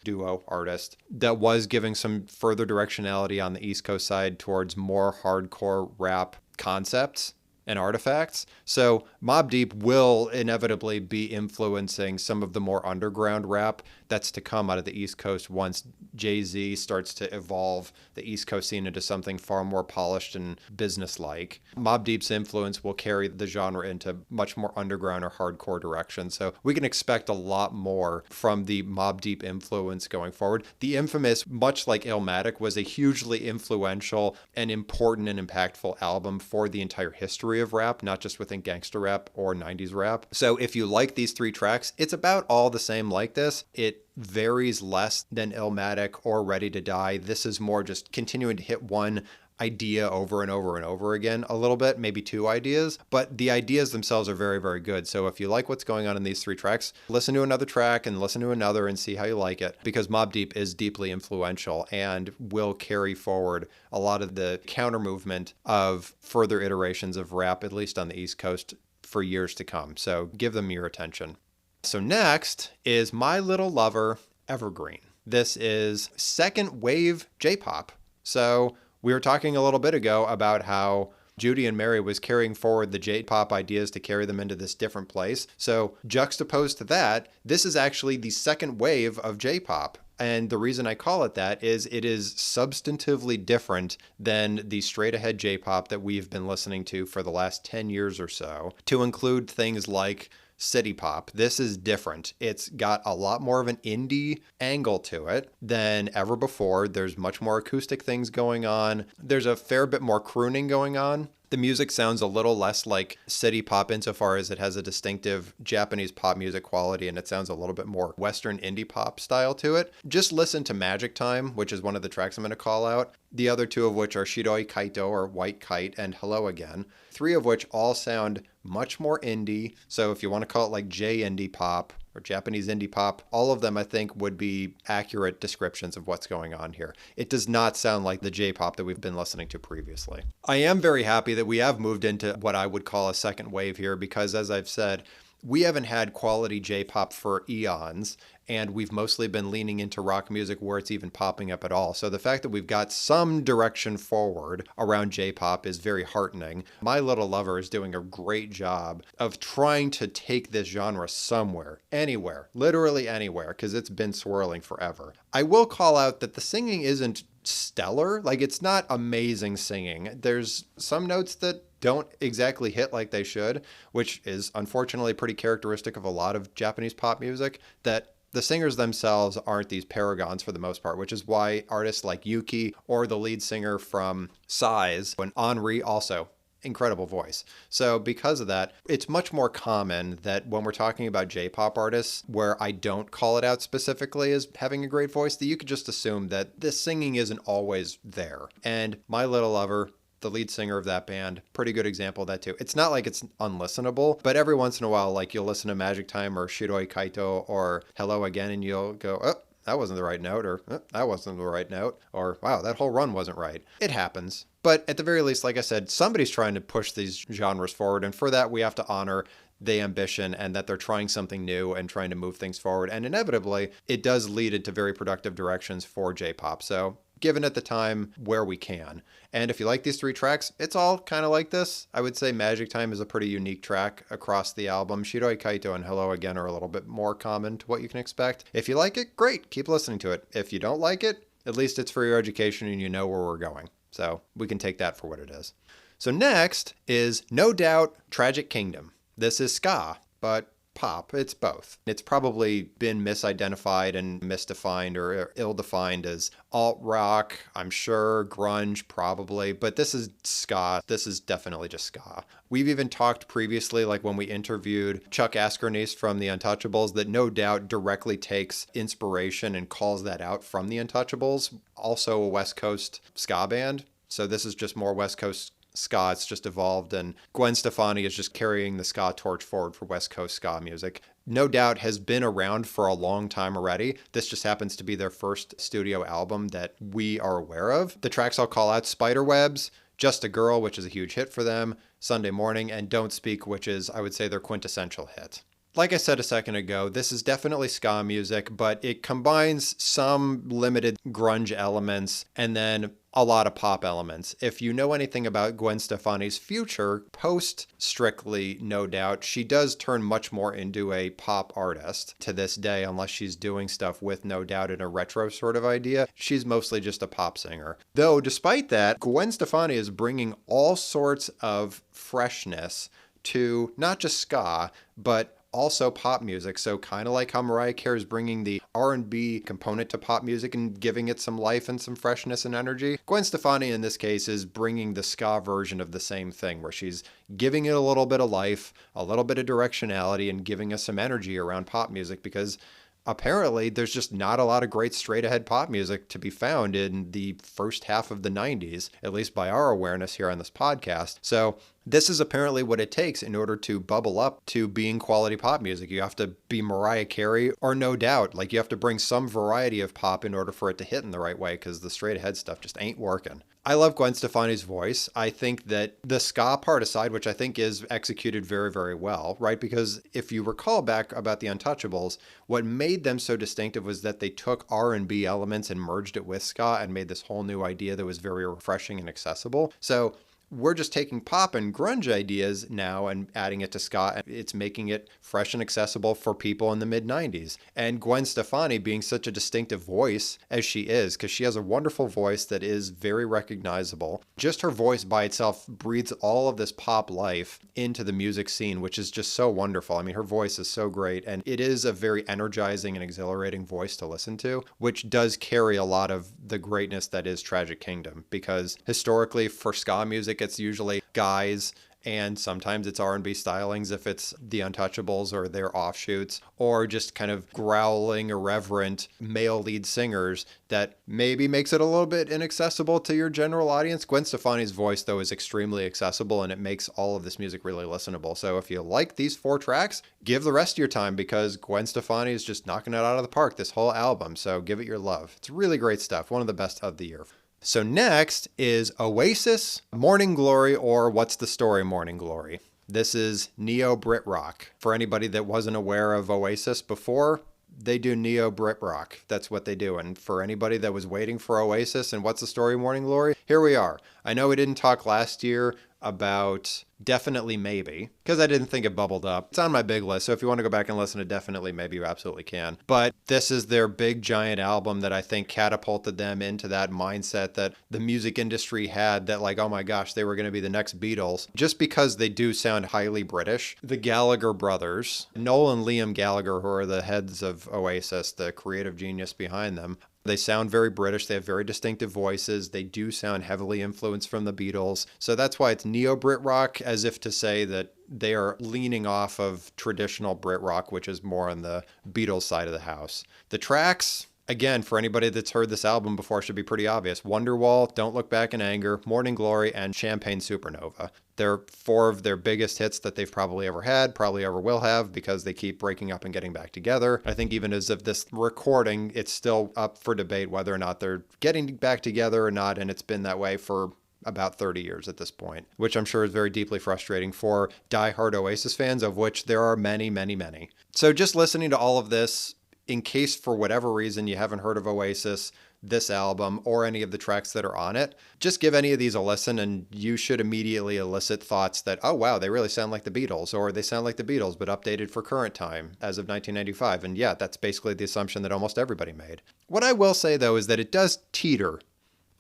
duo artist, that was giving some further directionality on the East Coast side towards more hardcore rap concepts and artifacts. So Mobb Deep will inevitably be influencing some of the more underground rap that's to come out of the East Coast once Jay-Z starts to evolve the East Coast scene into something far more polished and business-like. Mobb Deep's influence will carry the genre into much more underground or hardcore direction. So we can expect a lot more from the Mobb Deep influence going forward. The infamous, much like Illmatic, was a hugely influential and important and impactful album for the entire history of rap, not just within gangster rap or 90s rap. So if you like these 3 tracks, it's about all the same like this. It varies less than Illmatic or Ready to Die. This is more just continuing to hit one idea over and over and over again a little bit, maybe 2 ideas, but the ideas themselves are very, very good. So if you like what's going on in these 3 tracks, listen to another track and listen to another and see how you like it, because Mobb Deep is deeply influential and will carry forward a lot of the counter movement of further iterations of rap, at least on the East Coast, for years to come. So give them your attention. So next is My Little Lover, Evergreen. This is second wave J-pop. So we were talking a little bit ago about how Judy and Mary was carrying forward the J-pop ideas to carry them into this different place. So juxtaposed to that, this is actually the second wave of J-pop. And the reason I call it that is it is substantively different than the straight-ahead J-pop that we've been listening to for the last 10 years or so, to include things like city pop. This is different. It's got a lot more of an indie angle to it than ever before. There's much more acoustic things going on. There's a fair bit more crooning going on. The music sounds a little less like city pop insofar as it has a distinctive Japanese pop music quality, and it sounds a little bit more Western indie pop style to it. Just listen to Magic Time, which is one of the tracks I'm going to call out. The other 2 of which are Shiroi Kaito, or White Kite, and Hello Again. 3 of which all sound much more indie. So if you want to call it like J indie pop or Japanese indie pop, all of them I think would be accurate descriptions of what's going on here. It does not sound like the J-pop that we've been listening to previously. I am very happy that we have moved into what I would call a second wave here, because as I've said, we haven't had quality J-pop for eons, and we've mostly been leaning into rock music where it's even popping up at all. So the fact that we've got some direction forward around J-pop is very heartening. My Little Lover is doing a great job of trying to take this genre somewhere, anywhere, literally anywhere, because it's been swirling forever. I will call out that the singing isn't stellar. Like, it's not amazing singing. There's some notes that don't exactly hit like they should, which is unfortunately pretty characteristic of a lot of Japanese pop music, that the singers themselves aren't these paragons for the most part, which is why artists like Yuki or the lead singer from Size, and Henri also, incredible voice. So because of that, it's much more common that when we're talking about J-pop artists, where I don't call it out specifically as having a great voice, that you could just assume that the singing isn't always there. And My Little Lover, the lead singer of that band, pretty good example of that too. It's not like it's unlistenable, but every once in a while, like you'll listen to Magic Time or Shiroi Kaito or Hello Again, and you'll go, oh, that wasn't the right note, or oh, that wasn't the right note, or wow, that whole run wasn't right. It happens. But at the very least, like I said, somebody's trying to push these genres forward, and for that, we have to honor the ambition and that they're trying something new and trying to move things forward. And inevitably, it does lead into very productive directions for J-pop. So given at the time where we can. And if you like these 3 tracks, it's all kind of like this. I would say Magic Time is a pretty unique track across the album. Shiroi Kaito and Hello Again are a little bit more common to what you can expect. If you like it, great, keep listening to it. If you don't like it, at least it's for your education and you know where we're going. So we can take that for what it is. So next is No Doubt Tragic Kingdom. This is ska, but pop. It's both. It's probably been misidentified and misdefined or ill-defined as alt-rock, I'm sure, grunge probably, but this is ska. This is definitely just ska. We've even talked previously, like when we interviewed Chuck Askernies from The Untouchables, that No Doubt directly takes inspiration and calls that out from The Untouchables, also a West Coast ska band. So this is just more West Coast ska. It's just evolved, and Gwen Stefani is just carrying the ska torch forward for West Coast ska music. No Doubt has been around for a long time already. This just happens to be their first studio album that we are aware of. The tracks I'll call out: Spiderwebs, Just a Girl, which is a huge hit for them, Sunday Morning, and Don't Speak, which is, I would say, their quintessential hit. Like I said a second ago, this is definitely ska music, but it combines some limited grunge elements and then a lot of pop elements. If you know anything about Gwen Stefani's future, post Strictly, no doubt, she does turn much more into a pop artist to this day, unless she's doing stuff with No Doubt in a retro sort of idea. She's mostly just a pop singer. Though, despite that, Gwen Stefani is bringing all sorts of freshness to not just ska, but also pop music. So kind of like how Mariah Carey is bringing the R&B component to pop music and giving it some life and some freshness and energy, Gwen Stefani in this case is bringing the ska version of the same thing, where she's giving it a little bit of life, a little bit of directionality, and giving us some energy around pop music, because apparently there's just not a lot of great straight ahead pop music to be found in the first half of the 90s, at least by our awareness here on this podcast. So this is apparently what it takes in order to bubble up to being quality pop music. You have to be Mariah Carey or No Doubt. Like, you have to bring some variety of pop in order for it to hit in the right way, because the straight ahead stuff just ain't working. I love Gwen Stefani's voice. I think that the ska part aside, which I think is executed very, very well, right? Because if you recall back about the Untouchables, what made them so distinctive was that they took R&B elements and merged it with ska and made this whole new idea that was very refreshing and accessible. So we're just taking pop and grunge ideas now and adding it to ska, and it's making it fresh and accessible for people in the mid-90s. And Gwen Stefani being such a distinctive voice as she is, because she has a wonderful voice that is very recognizable. Just her voice by itself breathes all of this pop life into the music scene, which is just so wonderful. I mean, her voice is so great, and it is a very energizing and exhilarating voice to listen to, which does carry a lot of the greatness that is Tragic Kingdom, because historically for ska music, it's usually guys, and sometimes it's R&B stylings if it's the Untouchables or their offshoots, or just kind of growling, irreverent male lead singers that maybe makes it a little bit inaccessible to your general audience. Gwen Stefani's voice, though, is extremely accessible, and it makes all of this music really listenable. So if you like these 4 tracks, give the rest of your time, because Gwen Stefani is just knocking it out of the park this whole album. So give it your love. It's really great stuff. One of the best of the year. So next is Oasis, Morning Glory, or What's the Story, Morning Glory. This is neo Brit rock. For anybody that wasn't aware of Oasis before, they do neo Brit rock. That's what they do. And for anybody that was waiting for Oasis and What's the Story, Morning Glory, here we are. I know we didn't talk last year about Definitely Maybe, because I didn't think it bubbled up. It's on my big list, so if you want to go back and listen to Definitely Maybe, you absolutely can. But this is their big giant album that I think catapulted them into that mindset that the music industry had, that like, oh my gosh, they were going to be the next Beatles, just because they do sound highly British. The Gallagher brothers, Noel and Liam Gallagher, who are the heads of Oasis, the creative genius behind them, they sound very British. They have very distinctive voices. They do sound heavily influenced from the Beatles. So that's why it's neo-Brit rock, as if to say that they are leaning off of traditional Brit rock, which is more on the Beatles side of the house. The tracks, again, for anybody that's heard this album before, should be pretty obvious. Wonderwall, Don't Look Back in Anger, Morning Glory, and Champagne Supernova. They're 4 of their biggest hits that they've probably ever had, probably ever will have, because they keep breaking up and getting back together. I think even as of this recording, it's still up for debate whether or not they're getting back together or not, and it's been that way for about 30 years at this point, which I'm sure is very deeply frustrating for diehard Oasis fans, of which there are many, many, many. So just listening to all of this, in case for whatever reason you haven't heard of Oasis, this album, or any of the tracks that are on it, just give any of these a listen and you should immediately elicit thoughts that, oh wow, they really sound like the Beatles, or they sound like the Beatles but updated for current time as of 1995. And yeah, that's basically the assumption that almost everybody made. What I will say though is that it does teeter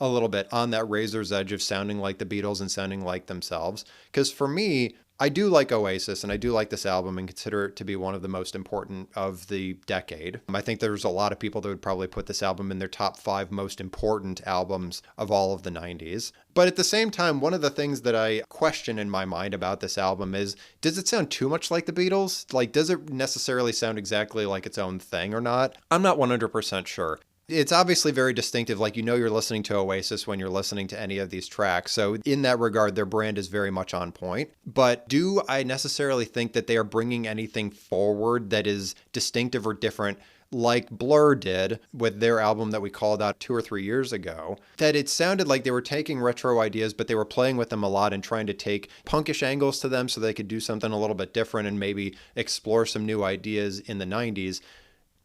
a little bit on that razor's edge of sounding like the Beatles and sounding like themselves, because for me, I do like Oasis and I do like this album and consider it to be one of the most important of the decade. I think there's a lot of people that would probably put this album in their top 5 most important albums of all of the 90s. But at the same time, one of the things that I question in my mind about this album is, does it sound too much like the Beatles? Like, does it necessarily sound exactly like its own thing or not? I'm not 100% sure. It's obviously very distinctive, like you know you're listening to Oasis when you're listening to any of these tracks. So in that regard, their brand is very much on point. But do I necessarily think that they are bringing anything forward that is distinctive or different? like Blur did with their album that we called out 2 or 3 years ago, that it sounded like they were taking retro ideas, but they were playing with them a lot and trying to take punkish angles to them so they could do something a little bit different and maybe explore some new ideas in the 90s.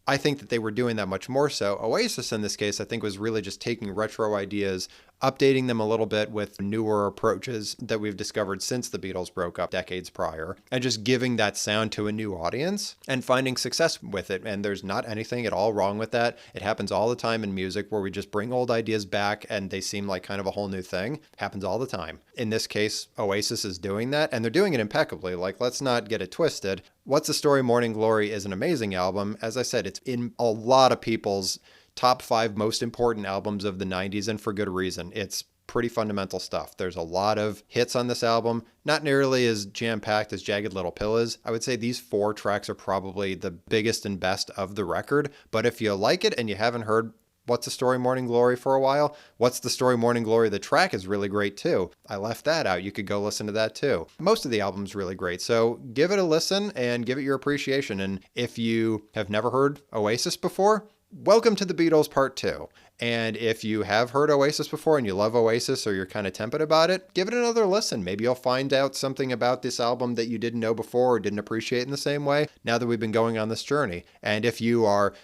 I think that they were doing that much more so. Oasis, in this case, I think was really just taking retro ideas, updating them a little bit with newer approaches that we've discovered since the Beatles broke up decades prior, and just giving that sound to a new audience and finding success with it. And there's not anything at all wrong with that. It happens all the time in music where we just bring old ideas back and they seem like kind of a whole new thing. It happens all the time. In this case, Oasis is doing that, and they're doing it impeccably. Like, let's not get it twisted. What's the Story, Morning Glory is an amazing album. As I said, it's in a lot of people's top 5 most important albums of the 90s, and for good reason. It's pretty fundamental stuff. There's a lot of hits on this album, not nearly as jam-packed as Jagged Little Pill is. I would say these 4 tracks are probably the biggest and best of the record, but if you like it and you haven't heard What's the Story, Morning Glory for a while, What's the Story, Morning Glory, the track is really great too. I left that out. You could go listen to that too. Most of the album's really great, so give it a listen and give it your appreciation. And if you have never heard Oasis before, welcome to the Beatles Part 2. And if you have heard Oasis before and you love Oasis or you're kind of tepid about it, give it another listen. Maybe you'll find out something about this album that you didn't know before or didn't appreciate in the same way now that we've been going on this journey. And if you are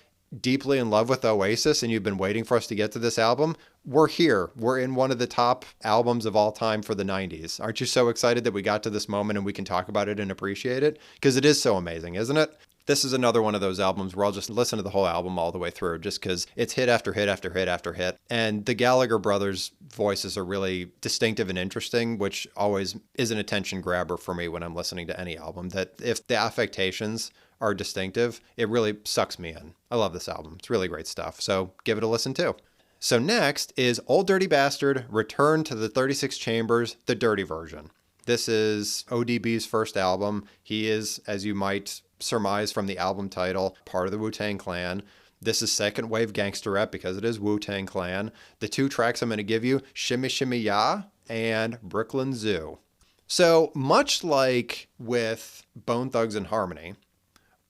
deeply in love with Oasis and you've been waiting for us to get to this album, we're here. We're in one of the top albums of all time for the 90s. Aren't you so excited that we got to this moment and we can talk about it and appreciate it? Because it is so amazing, isn't it? This is another one of those albums where I'll just listen to the whole album all the way through just because it's hit after hit after hit after hit. And the Gallagher brothers' voices are really distinctive and interesting, which always is an attention grabber for me when I'm listening to any album. That if the affectations are distinctive, it really sucks me in. I love this album. It's really great stuff. So give it a listen too. So next is Old Dirty Bastard, Return to the 36 Chambers, the dirty version. This is ODB's first album. He is, as you might surmise from the album title, part of the Wu-Tang Clan. This is second wave gangster rap because it is Wu-Tang Clan. The 2 tracks I'm going to give you, Shimmy Shimmy Ya and Brooklyn Zoo. So much like with Bone Thugs and Harmony,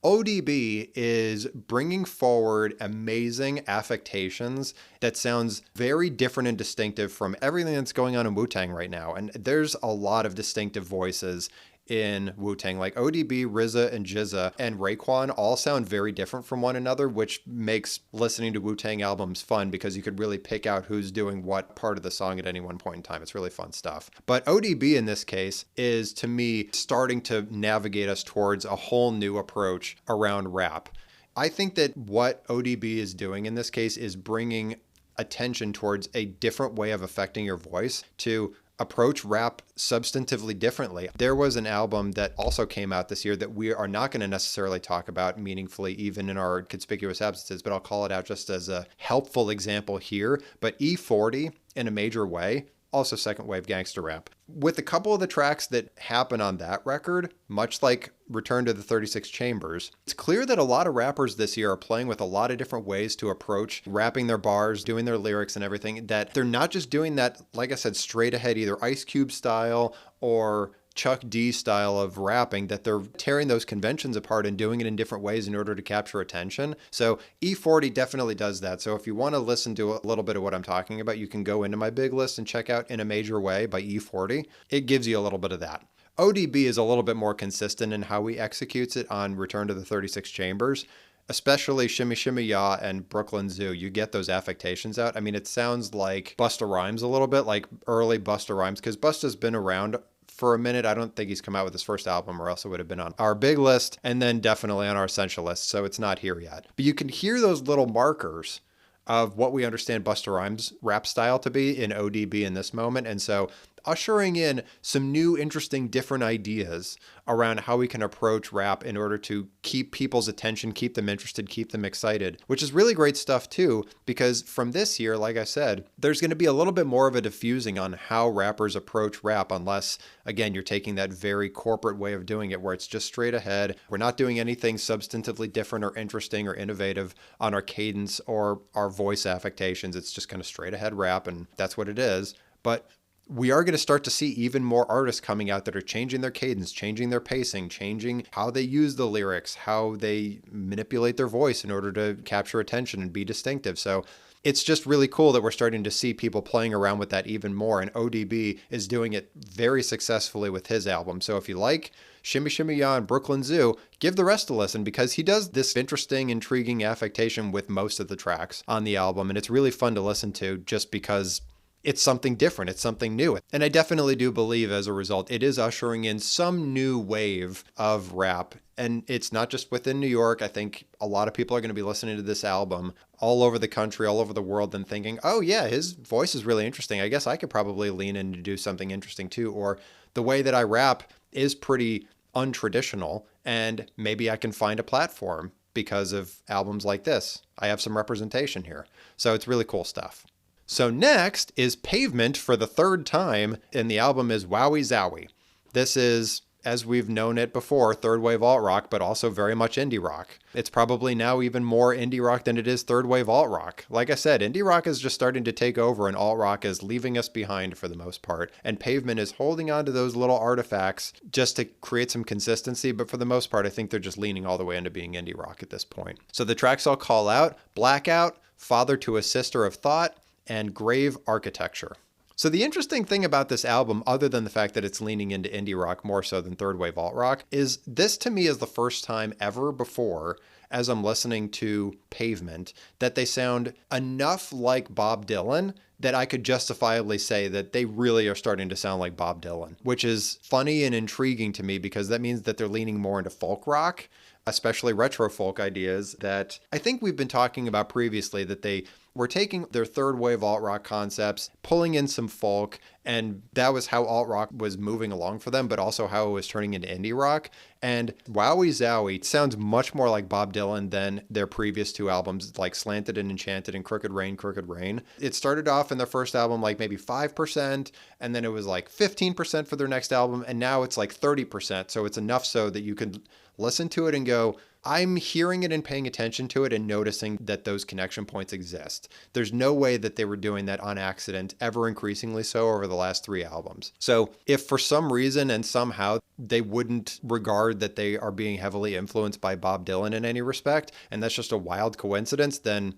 ODB is bringing forward amazing affectations that sounds very different and distinctive from everything that's going on in Wu-Tang right now. And there's a lot of distinctive voices in Wu-Tang, like ODB, RZA, and GZA, and Raekwon all sound very different from one another, which makes listening to Wu-Tang albums fun because you could really pick out who's doing what part of the song at any one point in time. It's really fun stuff. But ODB in this case is, to me, starting to navigate us towards a whole new approach around rap. I think that what ODB is doing in this case is bringing attention towards a different way of affecting your voice to approach rap substantively differently. There was an album that also came out this year that we are not going to necessarily talk about meaningfully, even in our conspicuous absences, but I'll call it out just as a helpful example here. But E40, in a major way, also second wave gangster rap. With a couple of the tracks that happen on that record, much like Return to the 36 Chambers, it's clear that a lot of rappers this year are playing with a lot of different ways to approach rapping their bars, doing their lyrics and everything, that they're not just doing that, like I said, straight ahead, either Ice Cube style or Chuck D style of rapping, that they're tearing those conventions apart and doing it in different ways in order to capture attention. So E40 definitely does that. So if you want to listen to a little bit of what I'm talking about, you can go into my big list and check out In a Major Way by E40. It gives you a little bit of that. ODB is a little bit more consistent in how he executes it on Return to the 36 Chambers, especially Shimmy Shimmy Ya and Brooklyn Zoo. You get those affectations out. I mean, it sounds like Busta Rhymes a little bit, like early Busta Rhymes, because Busta's been around for a minute. I don't think he's come out with his first album, or else it would have been on our big list and then definitely on our essential list. So it's not here yet. But you can hear those little markers of what we understand Busta Rhymes' rap style to be in ODB in this moment. And so ushering in some new, interesting, different ideas around how we can approach rap in order to keep people's attention, keep them interested, keep them excited, which is really great stuff too, because from this year, like I said, there's going to be a little bit more of a diffusing on how rappers approach rap, unless, again, you're taking that very corporate way of doing it where it's just straight ahead. We're not doing anything substantively different or interesting or innovative on our cadence or our voice affectations. It's just kind of straight ahead rap, and that's what it is. But we are going to start to see even more artists coming out that are changing their cadence, changing their pacing, changing how they use the lyrics, how they manipulate their voice in order to capture attention and be distinctive. So it's just really cool that we're starting to see people playing around with that even more. And ODB is doing it very successfully with his album. So if you like Shimmy Shimmy Ya and Brooklyn Zoo, give the rest a listen, because he does this interesting, intriguing affectation with most of the tracks on the album. And it's really fun to listen to just because it's something different. It's something new. And I definitely do believe as a result, it is ushering in some new wave of rap. And it's not just within New York. I think a lot of people are going to be listening to this album all over the country, all over the world, and thinking, oh yeah, his voice is really interesting. I guess I could probably lean in to do something interesting too. Or the way that I rap is pretty untraditional, and maybe I can find a platform because of albums like this. I have some representation here. So it's really cool stuff. So next is Pavement for the third time, and the album is Wowie Zowie. This is, as we've known it before, third wave alt rock, but also very much indie rock. It's probably now even more indie rock than it is third wave alt rock. Like I said, indie rock is just starting to take over, and alt rock is leaving us behind for the most part. And Pavement is holding on to those little artifacts just to create some consistency, but for the most part, I think they're just leaning all the way into being indie rock at this point. So the tracks I'll call out: Blackout, Father to a Sister of Thought, and Grave Architecture. So the interesting thing about this album, other than the fact that it's leaning into indie rock more so than third wave alt rock, is this to me is the first time ever before, as I'm listening to Pavement, that they sound enough like Bob Dylan that I could justifiably say that they really are starting to sound like Bob Dylan, which is funny and intriguing to me because that means that they're leaning more into folk rock, especially retro folk ideas that I think we've been talking about previously, that they were taking their third wave alt rock concepts, pulling in some folk, and that was how alt rock was moving along for them, but also how it was turning into indie rock. And Wowie Zowie sounds much more like Bob Dylan than their previous two albums, like Slanted and Enchanted and Crooked Rain, Crooked Rain. It started off in their first album like maybe 5%, and then it was like 15% for their next album, and now it's like 30%. So it's enough so that you can listen to it and go, I'm hearing it and paying attention to it and noticing that those connection points exist. There's no way that they were doing that on accident, ever increasingly so over the last three albums. So if for some reason and somehow they wouldn't regard that they are being heavily influenced by Bob Dylan in any respect, and that's just a wild coincidence, then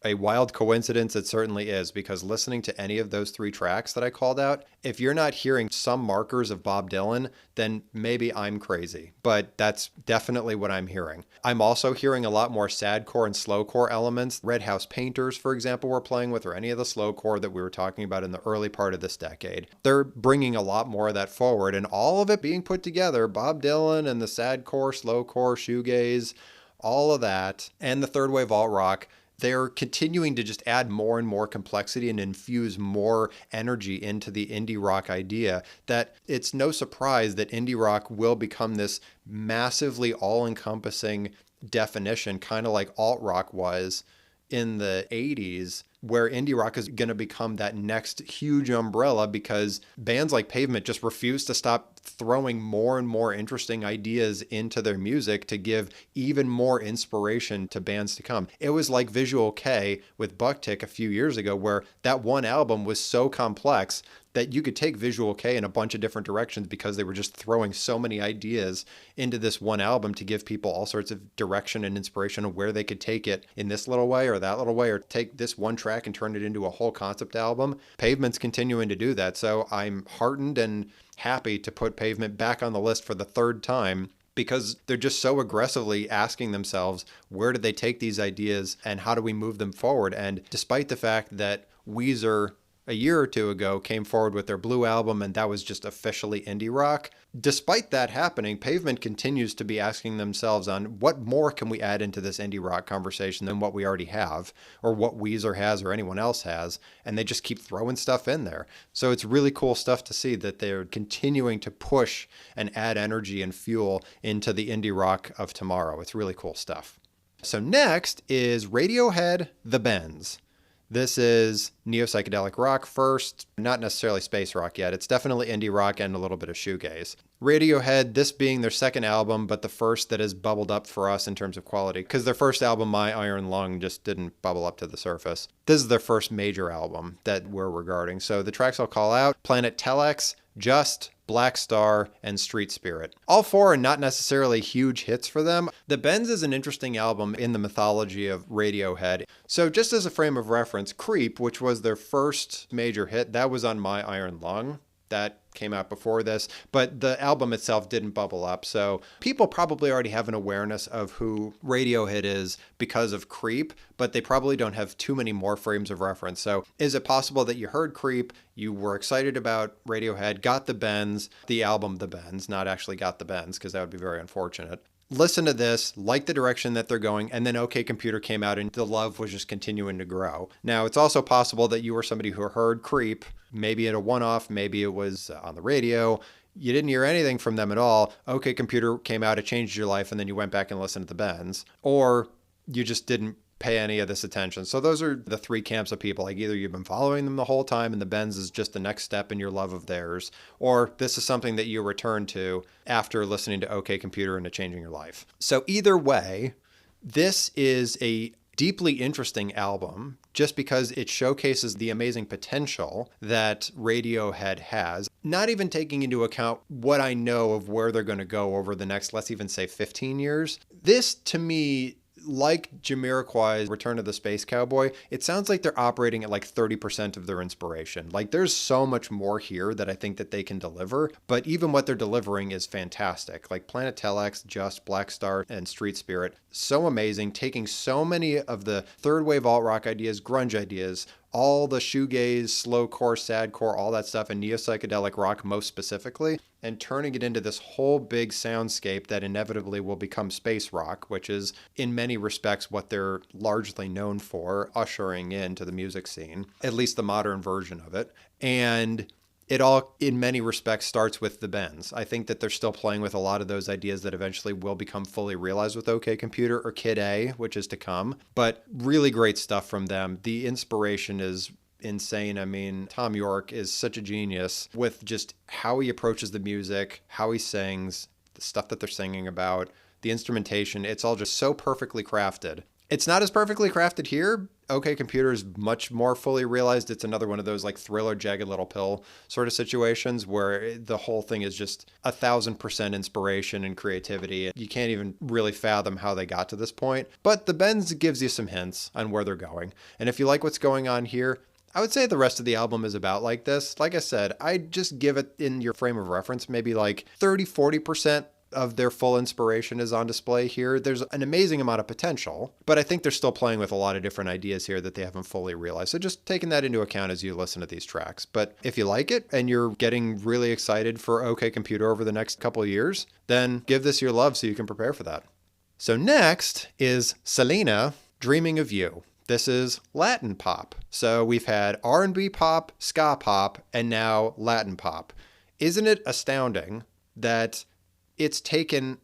a wild coincidence it certainly is, because listening to any of those three tracks that I called out, if you're not hearing some markers of Bob Dylan, then maybe I'm crazy, but that's definitely what I'm hearing. I'm also hearing a lot more sadcore and slowcore elements. Red House Painters, for example, we're playing with, or any of the slowcore that we were talking about in the early part of this decade. They're bringing a lot more of that forward, and all of it being put together, Bob Dylan and the sadcore, slowcore, shoegaze, all of that, and the third wave alt rock, they're continuing to just add more and more complexity and infuse more energy into the indie rock idea, that it's no surprise that indie rock will become this massively all-encompassing definition, kind of like alt rock was in the 80s, where indie rock is going to become that next huge umbrella, because bands like Pavement just refuse to stop throwing more and more interesting ideas into their music to give even more inspiration to bands to come. It was like Visual K with Bucktick a few years ago, where that one album was so complex that you could take Visual K in a bunch of different directions because they were just throwing so many ideas into this one album to give people all sorts of direction and inspiration of where they could take it in this little way or that little way, or take this one track and turn it into a whole concept album. Pavement's continuing to do that. So I'm heartened and happy to put Pavement back on the list for the third time, because they're just so aggressively asking themselves, where did they take these ideas and how do we move them forward? And despite the fact that Weezer a year or two ago came forward with their Blue album, and that was just officially indie rock, despite that happening, Pavement continues to be asking themselves on what more can we add into this indie rock conversation than what we already have, or what Weezer has or anyone else has, and they just keep throwing stuff in there. So it's really cool stuff to see that they're continuing to push and add energy and fuel into the indie rock of tomorrow. It's really cool stuff. So next is Radiohead, The Bends. This is neo-psychedelic rock first, not necessarily space rock yet. It's definitely indie rock and a little bit of shoegaze. Radiohead, this being their second album, but the first that has bubbled up for us in terms of quality, because their first album, My Iron Lung, just didn't bubble up to the surface. This is their first major album that we're regarding. So the tracks I'll call out: Planet Telex, Just, Black Star, and Street Spirit. All four are not necessarily huge hits for them. The Bends is an interesting album in the mythology of Radiohead. So just as a frame of reference, Creep, which was their first major hit, that was on My Iron Lung. That came out before this, but the album itself didn't bubble up. So people probably already have an awareness of who Radiohead is because of Creep, but they probably don't have too many more frames of reference. So is it possible that you heard Creep, you were excited about Radiohead, got the Bends, the album The Bends, not actually got the Bends, because that would be very unfortunate. Listen to this, like the direction that they're going, and then OK Computer came out and the love was just continuing to grow. Now, it's also possible that you were somebody who heard Creep, maybe at a one-off, maybe it was on the radio. You didn't hear anything from them at all. OK Computer came out, it changed your life, and then you went back and listened to the Bends. Or you just didn't pay any of this attention. So those are the three camps of people. Like either you've been following them the whole time and the Bends is just the next step in your love of theirs, or this is something that you return to after listening to OK Computer and it changing your life. So either way, this is a deeply interesting album just because it showcases the amazing potential that Radiohead has, not even taking into account what I know of where they're going to go over the next, let's even say 15 years. This, to me, like Jamiroquai's Return of the Space Cowboy, it sounds like they're operating at like 30% of their inspiration. Like there's so much more here that I think that they can deliver, but even what they're delivering is fantastic. Like Planet Telex, Just, Black Star, and Street Spirit, so amazing, taking so many of the third wave alt rock ideas, grunge ideas, all the shoegaze, slowcore, sadcore, all that stuff, and neo-psychedelic rock most specifically, and turning it into this whole big soundscape that inevitably will become space rock, which is in many respects what they're largely known for, ushering into the music scene, at least the modern version of it. And it all, in many respects, starts with the Bends. I think that they're still playing with a lot of those ideas that eventually will become fully realized with OK Computer or Kid A, which is to come. But really great stuff from them. The inspiration is insane. I mean, Tom York is such a genius with just how he approaches the music, how he sings, the stuff that they're singing about, the instrumentation. It's all just so perfectly crafted. It's not as perfectly crafted here. OK Computer is much more fully realized. It's another one of those like Thriller, Jagged Little Pill sort of situations where the whole thing is just 1,000% inspiration and creativity. You can't even really fathom how they got to this point. But the Bends gives you some hints on where they're going. And if you like what's going on here, I would say the rest of the album is about like this. Like I said, I'd just give it, in your frame of reference, maybe like 30-40% of their full inspiration is on display here. There's an amazing amount of potential, but I think they're still playing with a lot of different ideas here that they haven't fully realized. So just taking that into account as you listen to these tracks. But if you like it and you're getting really excited for OK Computer over the next couple of years, then give this your love so you can prepare for that. So next is Selena, Dreaming of You. This is Latin pop. So we've had R&B pop, ska pop, and now Latin pop. Isn't it astounding that it's taken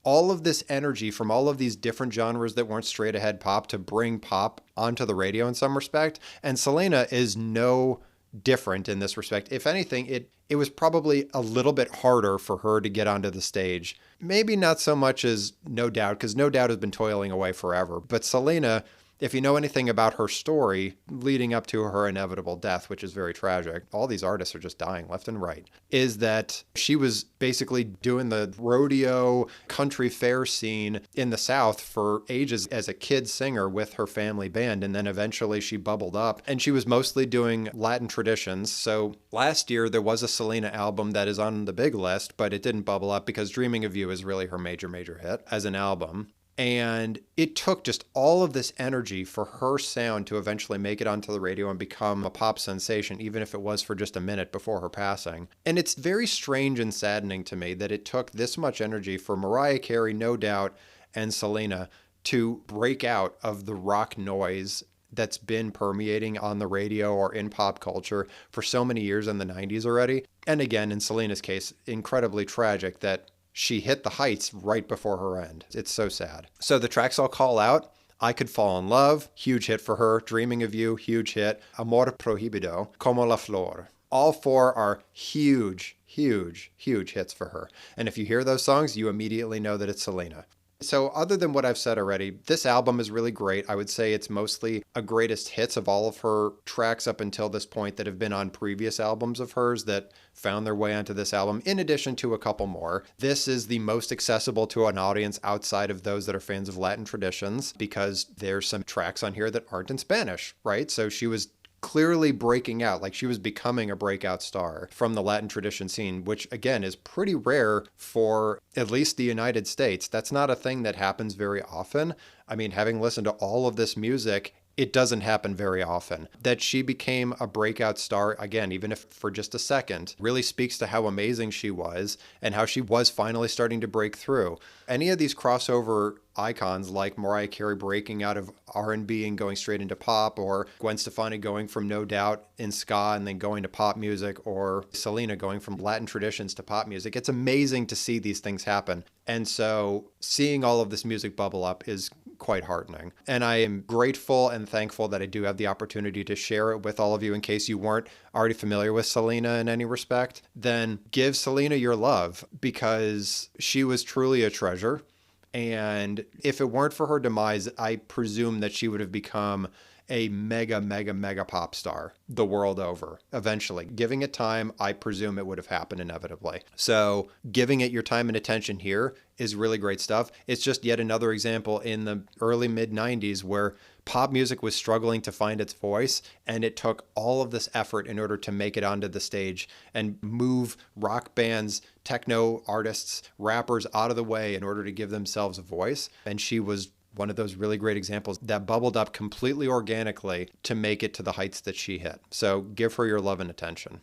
all of this energy from all of these different genres that weren't straight ahead pop to bring pop onto the radio in some respect? And Selena is no different in this respect. If anything, it was probably a little bit harder for her to get onto the stage. Maybe not so much as No Doubt, because No Doubt has been toiling away forever. But Selena, if you know anything about her story leading up to her inevitable death, which is very tragic, all these artists are just dying left and right, is that she was basically doing the rodeo country fair scene in the South for ages as a kid singer with her family band. And then eventually she bubbled up and she was mostly doing Latin traditions. So last year there was a Selena album that is on the big list, but it didn't bubble up because Dreaming of You is really her major hit as an album. And it took just all of this energy for her sound to eventually make it onto the radio and become a pop sensation, even if it was for just a minute before her passing. And it's very strange and saddening to me that it took this much energy for Mariah Carey, No Doubt, and Selena to break out of the rock noise that's been permeating on the radio or in pop culture for so many years in the 90s already. And again, in Selena's case, incredibly tragic that she hit the heights right before her end. It's so sad. So the tracks I'll call out I Could Fall in Love, huge hit for her. Dreaming of You, huge hit. Amor Prohibido, Como la Flor. All four are huge, huge, huge hits for her. And if you hear those songs, you immediately know that it's Selena. So other than what I've said already, this album is really great. I would say it's mostly a greatest hits of all of her tracks up until this point that have been on previous albums of hers that found their way onto this album, in addition to a couple more. This is the most accessible to an audience outside of those that are fans of Latin traditions, because there's some tracks on here that aren't in Spanish, right? So she was clearly breaking out, like she was becoming a breakout star from the Latin tradition scene, which again is pretty rare for at least the United States. That's not a thing that happens very often. I mean, having listened to all of this music, it doesn't happen very often. That she became a breakout star, again, even if for just a second, really speaks to how amazing she was and how she was finally starting to break through. Any of these crossover icons like Mariah Carey breaking out of R&B and going straight into pop, or Gwen Stefani going from No Doubt in ska and then going to pop music, or Selena going from Latin traditions to pop music. It's amazing to see these things happen. And so seeing all of this music bubble up is quite heartening. And I am grateful and thankful that I do have the opportunity to share it with all of you. In case you weren't already familiar with Selena in any respect, then give Selena your love, because she was truly a treasure. And if it weren't for her demise, I presume that she would have become a mega, mega, mega pop star the world over eventually. Giving it time, I presume it would have happened inevitably. So giving it your time and attention here is really great stuff. It's just yet another example in the early mid-90s where pop music was struggling to find its voice, and it took all of this effort in order to make it onto the stage and move rock bands, techno artists, rappers out of the way in order to give themselves a voice. And she was one of those really great examples that bubbled up completely organically to make it to the heights that she hit. So give her your love and attention.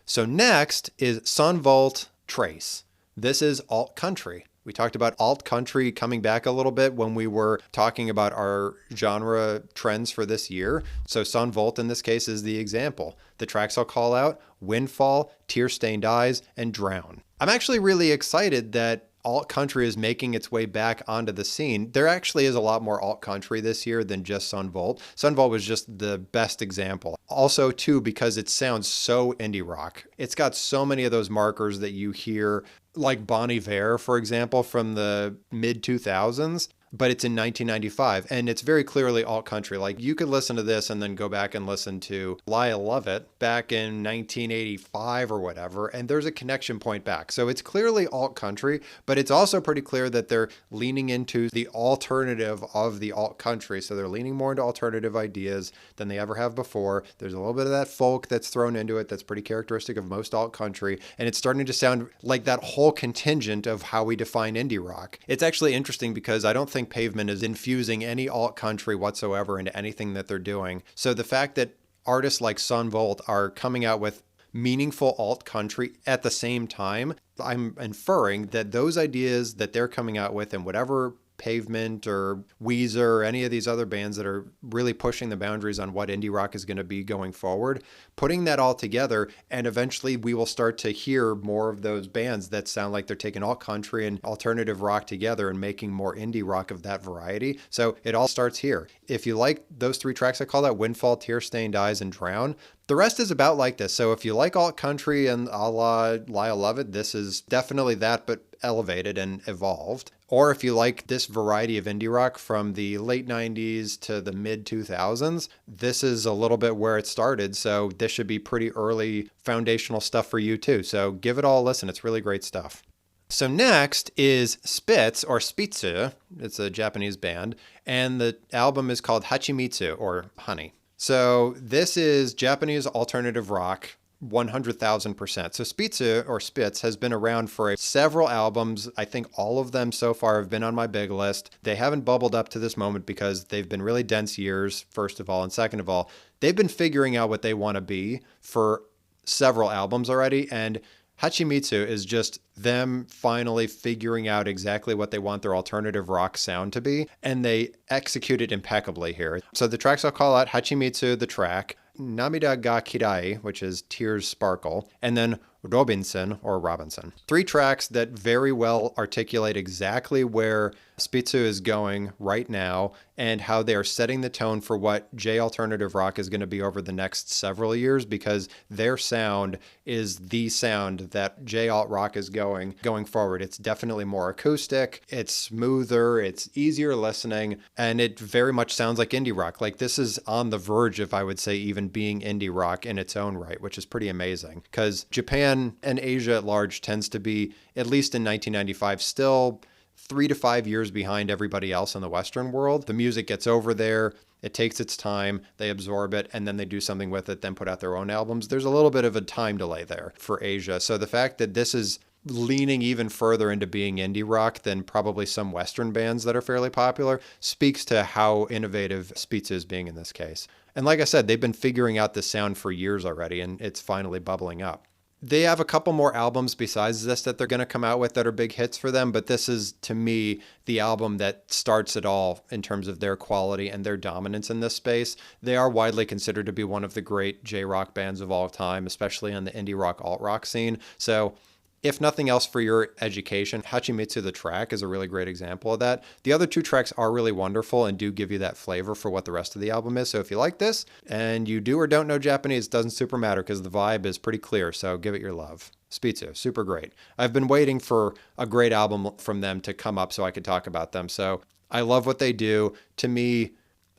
So next is Son Volt Trace. This is alt country. We talked about alt country coming back a little bit when we were talking about our genre trends for this year. So Son Volt in this case is the example. The tracks I'll call out: Windfall, Tear Stained Eyes, and Drown. I'm actually really excited that alt country is making its way back onto the scene. There actually is a lot more alt country this year than just Son Volt. Son Volt was just the best example. Also, too, because it sounds so indie rock. It's got so many of those markers that you hear, like Bon Iver, for example, from the mid 2000s. But it's in 1995, and it's very clearly alt country. Like, you could listen to this and then go back and listen to Lie I Love It back in 1985 or whatever, and there's a connection point back. So it's clearly alt country, but it's also pretty clear that they're leaning into the alternative of the alt country. So they're leaning more into alternative ideas than they ever have before. There's a little bit of that folk that's thrown into it that's pretty characteristic of most alt country, and it's starting to sound like that whole contingent of how we define indie rock. It's actually interesting because I don't think Pavement is infusing any alt country whatsoever into anything that they're doing. So the fact that artists like Son Volt are coming out with meaningful alt country at the same time, I'm inferring that those ideas that they're coming out with, and whatever Pavement or Weezer or any of these other bands that are really pushing the boundaries on what indie rock is going to be going forward, putting that all together, and eventually we will start to hear more of those bands that sound like they're taking alt country and alternative rock together and making more indie rock of that variety. So it all starts here. If you like those three tracks I call out, Windfall, Tear Stained Eyes, and Drown, the rest is about like this. So if you like alt country and a la Lie I Love It, this is definitely that, but elevated and evolved. Or if you like this variety of indie rock from the late 90s to the mid 2000s, this is a little bit where it started. So this should be pretty early foundational stuff for you too. So give it all a listen. It's really great stuff. So next is Spitz, or Spitze. It's a Japanese band, and the album is called Hachimitsu, or Honey. So this is Japanese alternative rock, 100,000%. So Spitze, or Spitz, has been around for several albums. I think all of them so far have been on my big list. They haven't bubbled up to this moment because they've been really dense years, first of all, and second of all, they've been figuring out what they want to be for several albums already, and Hachimitsu is just them finally figuring out exactly what they want their alternative rock sound to be, and they execute it impeccably here. So the tracks I'll call out: Hachimitsu, the track, Namida ga Kirai, which is Tears Sparkle, and then Robinson, or Robinson. Three tracks that very well articulate exactly where Spitzu is going right now and how they are setting the tone for what J alternative rock is going to be over the next several years, because their sound is the sound that J alt rock is going forward. It's definitely more acoustic, it's smoother, it's easier listening, and it very much sounds like indie rock. Like, this is on the verge of, I would say, even being indie rock in its own right, which is pretty amazing, because Japan and Asia at large tends to be, at least in 1995, still 3 to 5 years behind everybody else in the Western world. The music gets over there, it takes its time, they absorb it, and then they do something with it, then put out their own albums. There's a little bit of a time delay there for Asia. So the fact that this is leaning even further into being indie rock than probably some Western bands that are fairly popular speaks to how innovative Spitz is being in this case. And like I said, they've been figuring out this sound for years already, and it's finally bubbling up. They have a couple more albums besides this that they're going to come out with that are big hits for them, but this is, to me, the album that starts it all in terms of their quality and their dominance in this space. They are widely considered to be one of the great J-rock bands of all time, especially on the indie rock, alt-rock scene. So if nothing else for your education, Hachimitsu the Track is a really great example of that. The other two tracks are really wonderful and do give you that flavor for what the rest of the album is. So if you like this and you do or don't know Japanese, it doesn't super matter because the vibe is pretty clear. So give it your love. Spitzu, super great. I've been waiting for a great album from them to come up so I could talk about them. So I love what they do. To me,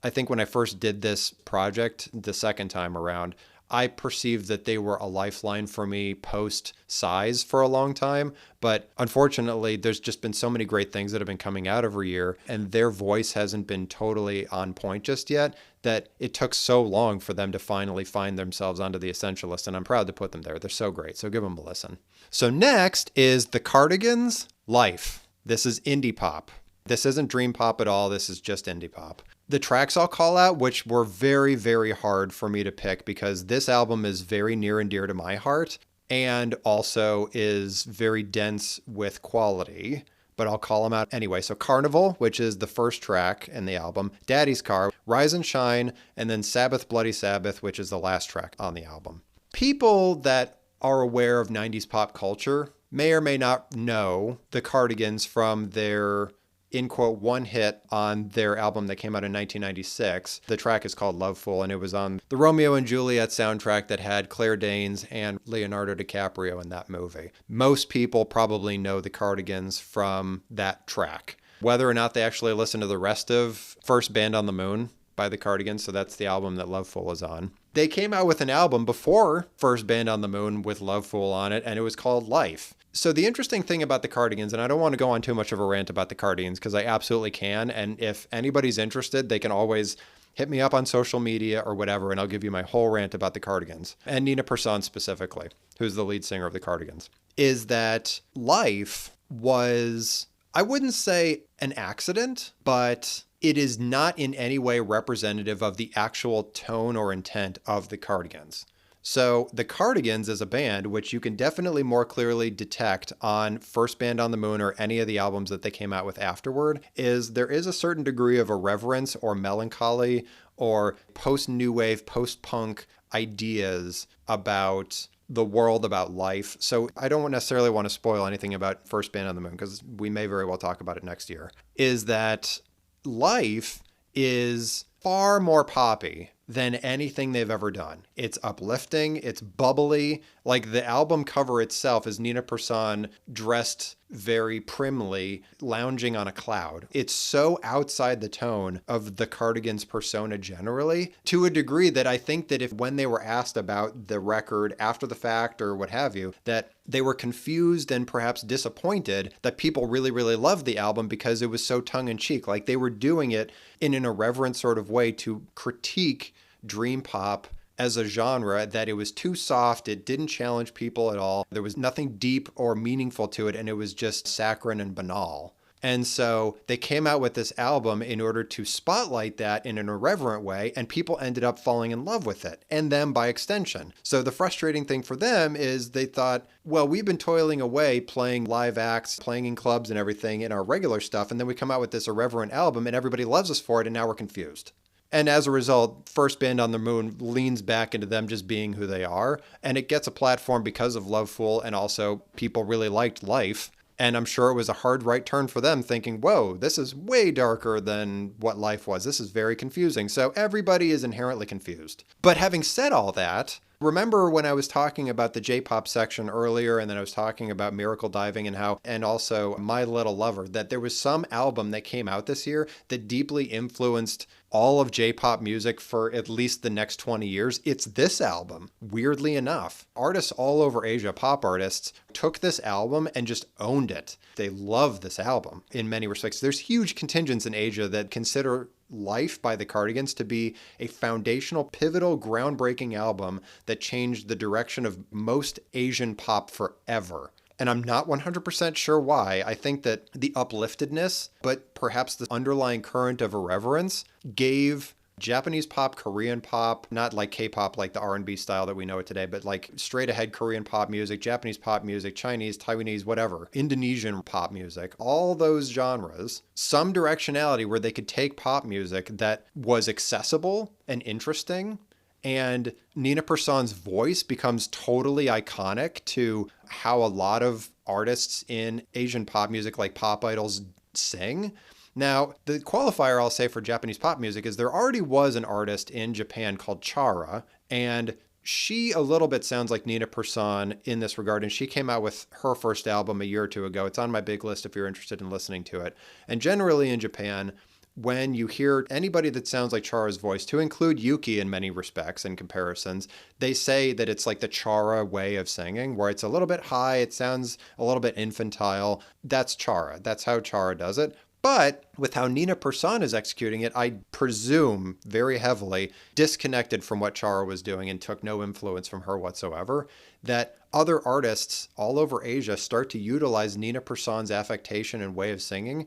I think when I first did this project the second time around, I perceived that they were a lifeline for me post Size for a long time. But unfortunately, there's just been so many great things that have been coming out every year, and their voice hasn't been totally on point just yet, that it took so long for them to finally find themselves onto the Essential list. And I'm proud to put them there. They're so great. So give them a listen. So next is The Cardigans' Life. This is indie pop. This isn't dream pop at all. This is just indie pop. The tracks I'll call out, which were very, very hard for me to pick because this album is very near and dear to my heart and also is very dense with quality, but I'll call them out anyway. So Carnival, which is the first track in the album, Daddy's Car, Rise and Shine, and then Sabbath, Bloody Sabbath, which is the last track on the album. People that are aware of 90s pop culture may or may not know the Cardigans from their, in quote, one hit on their album that came out in 1996. The track is called Loveful, and it was on the Romeo and Juliet soundtrack that had Claire Danes and Leonardo DiCaprio in that movie. Most people probably know the Cardigans from that track. Whether or not they actually listen to the rest of First Band on the Moon by the Cardigans, so that's the album that Loveful is on. They came out with an album before First Band on the Moon with Loveful on it, and it was called Life. So the interesting thing about the Cardigans, and I don't want to go on too much of a rant about the Cardigans because I absolutely can, and if anybody's interested, they can always hit me up on social media or whatever, and I'll give you my whole rant about the Cardigans, and Nina Persson specifically, who's the lead singer of the Cardigans, is that Life was, I wouldn't say an accident, but it is not in any way representative of the actual tone or intent of the Cardigans. So the Cardigans as a band, which you can definitely more clearly detect on First Band on the Moon or any of the albums that they came out with afterward, is there is a certain degree of irreverence or melancholy or post-new wave, post-punk ideas about the world, about life. So I don't necessarily want to spoil anything about First Band on the Moon because we may very well talk about it next year, is that Life is far more poppy than anything they've ever done. It's uplifting, it's bubbly. Like the album cover itself is Nina Persson dressed very primly, lounging on a cloud. It's so outside the tone of the Cardigans persona generally, to a degree that I think that if when they were asked about the record after the fact or what have you, that they were confused and perhaps disappointed that people really, really loved the album because it was so tongue-in-cheek. Like they were doing it in an irreverent sort of way to critique dream pop as a genre, that it was too soft, it didn't challenge people at all, there was nothing deep or meaningful to it, and it was just saccharine and banal. And so they came out with this album in order to spotlight that in an irreverent way, and people ended up falling in love with it, and them by extension. So the frustrating thing for them is they thought, well, we've been toiling away playing live acts, playing in clubs and everything in our regular stuff, and then we come out with this irreverent album and everybody loves us for it, and now we're confused. And as a result, First Band on the Moon leans back into them just being who they are. And it gets a platform because of Loveful, and also people really liked Life. And I'm sure it was a hard right turn for them, thinking, whoa, this is way darker than what life was. This is very confusing. So everybody is inherently confused. But having said all that, remember when I was talking about the J-pop section earlier, and then I was talking about Miracle Diving and also My Little Lover, that there was some album that came out this year that deeply influenced all of J-pop music for at least the next 20 years. It's this album, weirdly enough. Artists all over Asia, pop artists, took this album and just owned it. They love this album in many respects. There's huge contingents in Asia that consider Life by the Cardigans to be a foundational, pivotal, groundbreaking album that changed the direction of most Asian pop forever. And I'm not 100% sure why. I think that the upliftedness, but perhaps the underlying current of irreverence, gave Japanese pop, Korean pop, not like K-pop, like the R&B style that we know it today, but like straight ahead Korean pop music, Japanese pop music, Chinese, Taiwanese, whatever, Indonesian pop music, all those genres, some directionality where they could take pop music that was accessible and interesting, and Nina Persson's voice becomes totally iconic to how a lot of artists in Asian pop music, like pop idols, sing. Now, the qualifier I'll say for Japanese pop music is there already was an artist in Japan called Chara, and she a little bit sounds like Nina Persson in this regard, and she came out with her first album a year or two ago. It's on my big list if you're interested in listening to it. And generally in Japan, when you hear anybody that sounds like Chara's voice, to include Yuki in many respects and comparisons, they say that it's like the Chara way of singing, where it's a little bit high, it sounds a little bit infantile. That's Chara. That's how Chara does it. But with how Nina Persson is executing it, I presume very heavily disconnected from what Chara was doing and took no influence from her whatsoever, that other artists all over Asia start to utilize Nina Persson's affectation and way of singing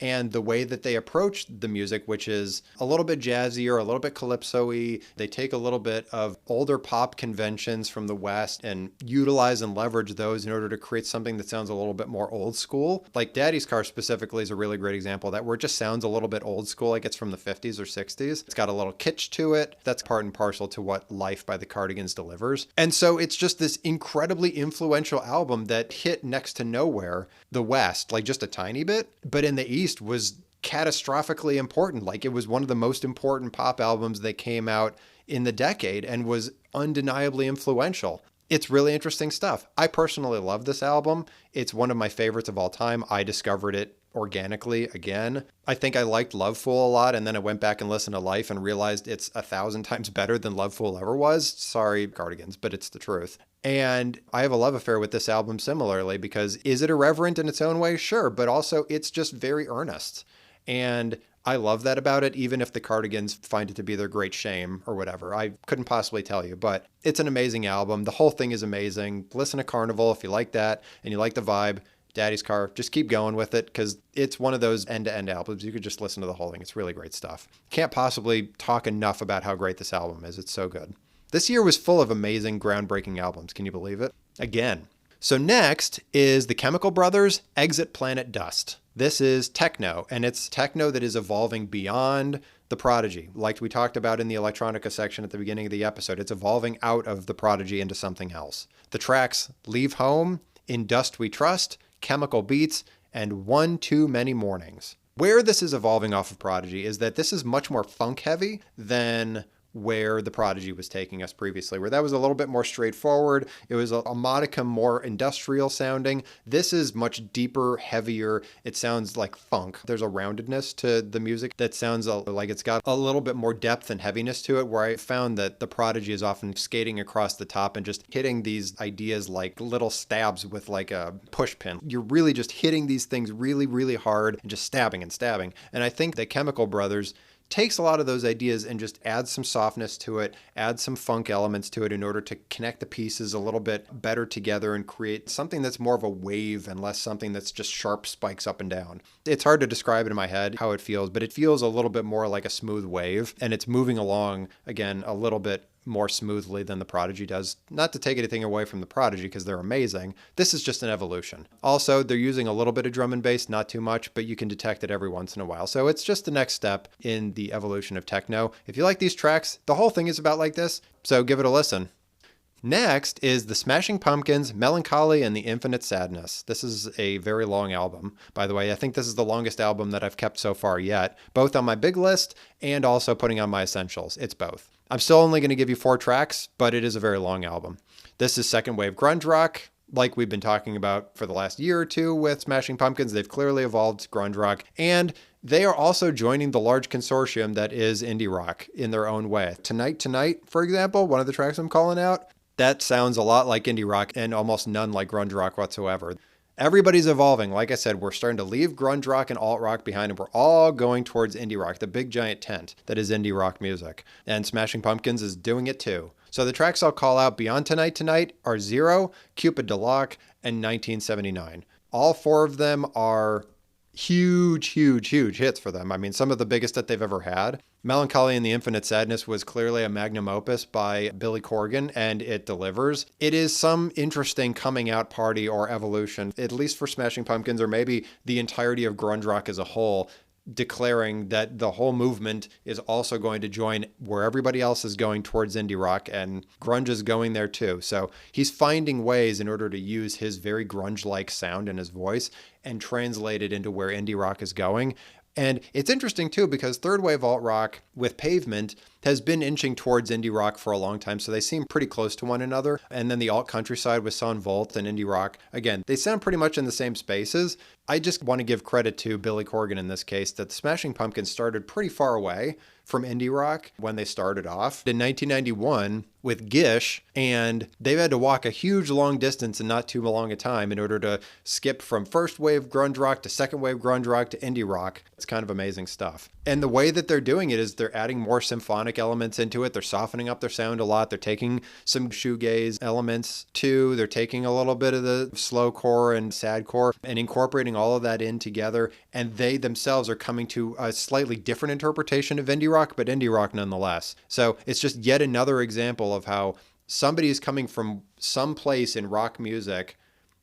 and the way that they approach the music, which is a little bit jazzier, a little bit calypso-y. They take a little bit of older pop conventions from the West and utilize and leverage those in order to create something that sounds a little bit more old school. Like Daddy's Car specifically is a really great example of that, where it just sounds a little bit old school, like it's from the 50s or 60s. It's got a little kitsch to it. That's part and parcel to what Life by the Cardigans delivers. And so it's just this incredibly influential album that hit next to nowhere, the West, like just a tiny bit, but in the East was catastrophically important. Like it was one of the most important pop albums that came out in the decade and was undeniably influential. It's really interesting stuff. I personally love this album. It's one of my favorites of all time. I discovered it organically again. I think I liked Loveful a lot, and then I went back and listened to Life and realized it's 1,000 times better than Loveful ever was. Sorry, Cardigans, but it's the truth. And I have a love affair with this album similarly, because is it irreverent in its own way? Sure, but also it's just very earnest. And I love that about it, even if the Cardigans find it to be their great shame or whatever. I couldn't possibly tell you, but it's an amazing album. The whole thing is amazing. Listen to Carnival if you like that and you like the vibe. Daddy's Car, just keep going with it, because it's one of those end-to-end albums. You could just listen to the whole thing. It's really great stuff. Can't possibly talk enough about how great this album is. It's so good. This year was full of amazing, groundbreaking albums. Can you believe it? Again. So next is the Chemical Brothers' Exit Planet Dust. This is techno, and it's techno that is evolving beyond the Prodigy. Like we talked about in the electronica section at the beginning of the episode, it's evolving out of the Prodigy into something else. The tracks Leave Home, In Dust We Trust, Chemical Beats, and One Too Many Mornings. Where this is evolving off of Prodigy is that this is much more funk heavy than where the Prodigy was taking us previously, where that was a little bit more straightforward. It was a modicum more industrial sounding. This is much deeper, heavier. It sounds like funk. There's a roundedness to the music that sounds like it's got a little bit more depth and heaviness to it, where I found that the Prodigy is often skating across the top and just hitting these ideas like little stabs with like a push pin. You're really just hitting these things really, really hard and just stabbing and stabbing. And I think the Chemical Brothers takes a lot of those ideas and just adds some softness to it, adds some funk elements to it in order to connect the pieces a little bit better together and create something that's more of a wave and less something that's just sharp spikes up and down. It's hard to describe it in my head how it feels, but it feels a little bit more like a smooth wave, and it's moving along, again, a little bit more smoothly than the Prodigy does. Not to take anything away from the Prodigy, because they're amazing. This is just an evolution. Also, they're using a little bit of drum and bass, not too much, but you can detect it every once in a while. So it's just the next step in the evolution of techno. If you like these tracks, the whole thing is about like this, so give it a listen. Next is the Smashing Pumpkins, Melancholy and the Infinite Sadness. This is a very long album, by the way. I think this is the longest album that I've kept so far yet, both on my big list and also putting on my essentials. It's both. I'm still only going to give you 4 tracks, but it is a very long album. This is second wave grunge rock. Like we've been talking about for the last year or two with Smashing Pumpkins, they've clearly evolved grunge rock, and they are also joining the large consortium that is indie rock in their own way. Tonight, for example, one of the tracks I'm calling out, that sounds a lot like indie rock and almost none like grunge rock whatsoever. Everybody's evolving. Like I said, we're starting to leave grunge rock and alt rock behind, and we're all going towards indie rock, the big giant tent that is indie rock music. And Smashing Pumpkins is doing it too. So the tracks I'll call out beyond Tonight are Zero, Cupid de Lock, and 1979. All 4 of them are huge hits for them. I mean, some of the biggest that they've ever had. Melancholy and the Infinite Sadness was clearly a magnum opus by Billy Corgan, and it delivers. It is some interesting coming out party or evolution, at least for Smashing Pumpkins, or maybe the entirety of grunge rock as a whole, declaring that the whole movement is also going to join where everybody else is going towards indie rock, and grunge is going there too. So he's finding ways in order to use his very grunge-like sound in his voice and translate it into where indie rock is going. And it's interesting too, because third wave alt rock with Pavement has been inching towards indie rock for a long time, so they seem pretty close to one another. And then the alt countryside with Son Volt and indie rock, again, they sound pretty much in the same spaces. I just want to give credit to Billy Corgan in this case, that the Smashing Pumpkins started pretty far away from indie rock when they started off in 1991 with Gish, and they've had to walk a huge long distance in not too long a time in order to skip from first wave grunge rock to second wave grunge rock to indie rock. It's kind of amazing stuff. And the way that they're doing it is they're adding more symphonic elements into it. They're softening up their sound a lot. They're taking some shoegaze elements too. They're taking a little bit of the slowcore and sadcore and incorporating all of that in together. And they themselves are coming to a slightly different interpretation of indie rock, but indie rock nonetheless. So it's just yet another example of how somebody is coming from some place in rock music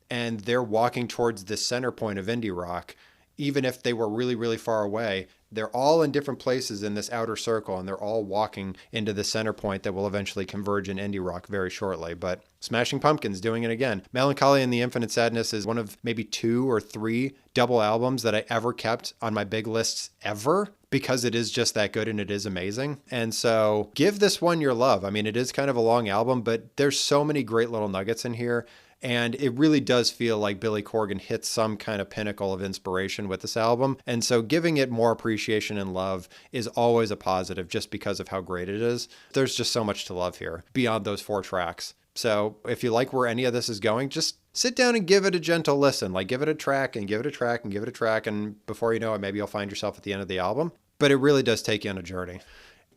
and they're walking towards the center point of indie rock. Even if they were really far away, they're all in different places in this outer circle, and they're all walking into the center point that will eventually converge in indie rock very shortly. But Smashing Pumpkins doing it again. Melancholy and the Infinite Sadness is one of maybe 2 or 3 double albums that I ever kept on my big lists ever, because it is just that good and it is amazing. And so give this one your love. I mean, it is kind of a long album, but there's so many great little nuggets in here. And it really does feel like Billy Corgan hit some kind of pinnacle of inspiration with this album. And so giving it more appreciation and love is always a positive just because of how great it is. There's just so much to love here beyond those 4 tracks. So if you like where any of this is going, just sit down and give it a gentle listen. Like, give it a track and give it a track and give it a track. And before you know it, maybe you'll find yourself at the end of the album. But it really does take you on a journey.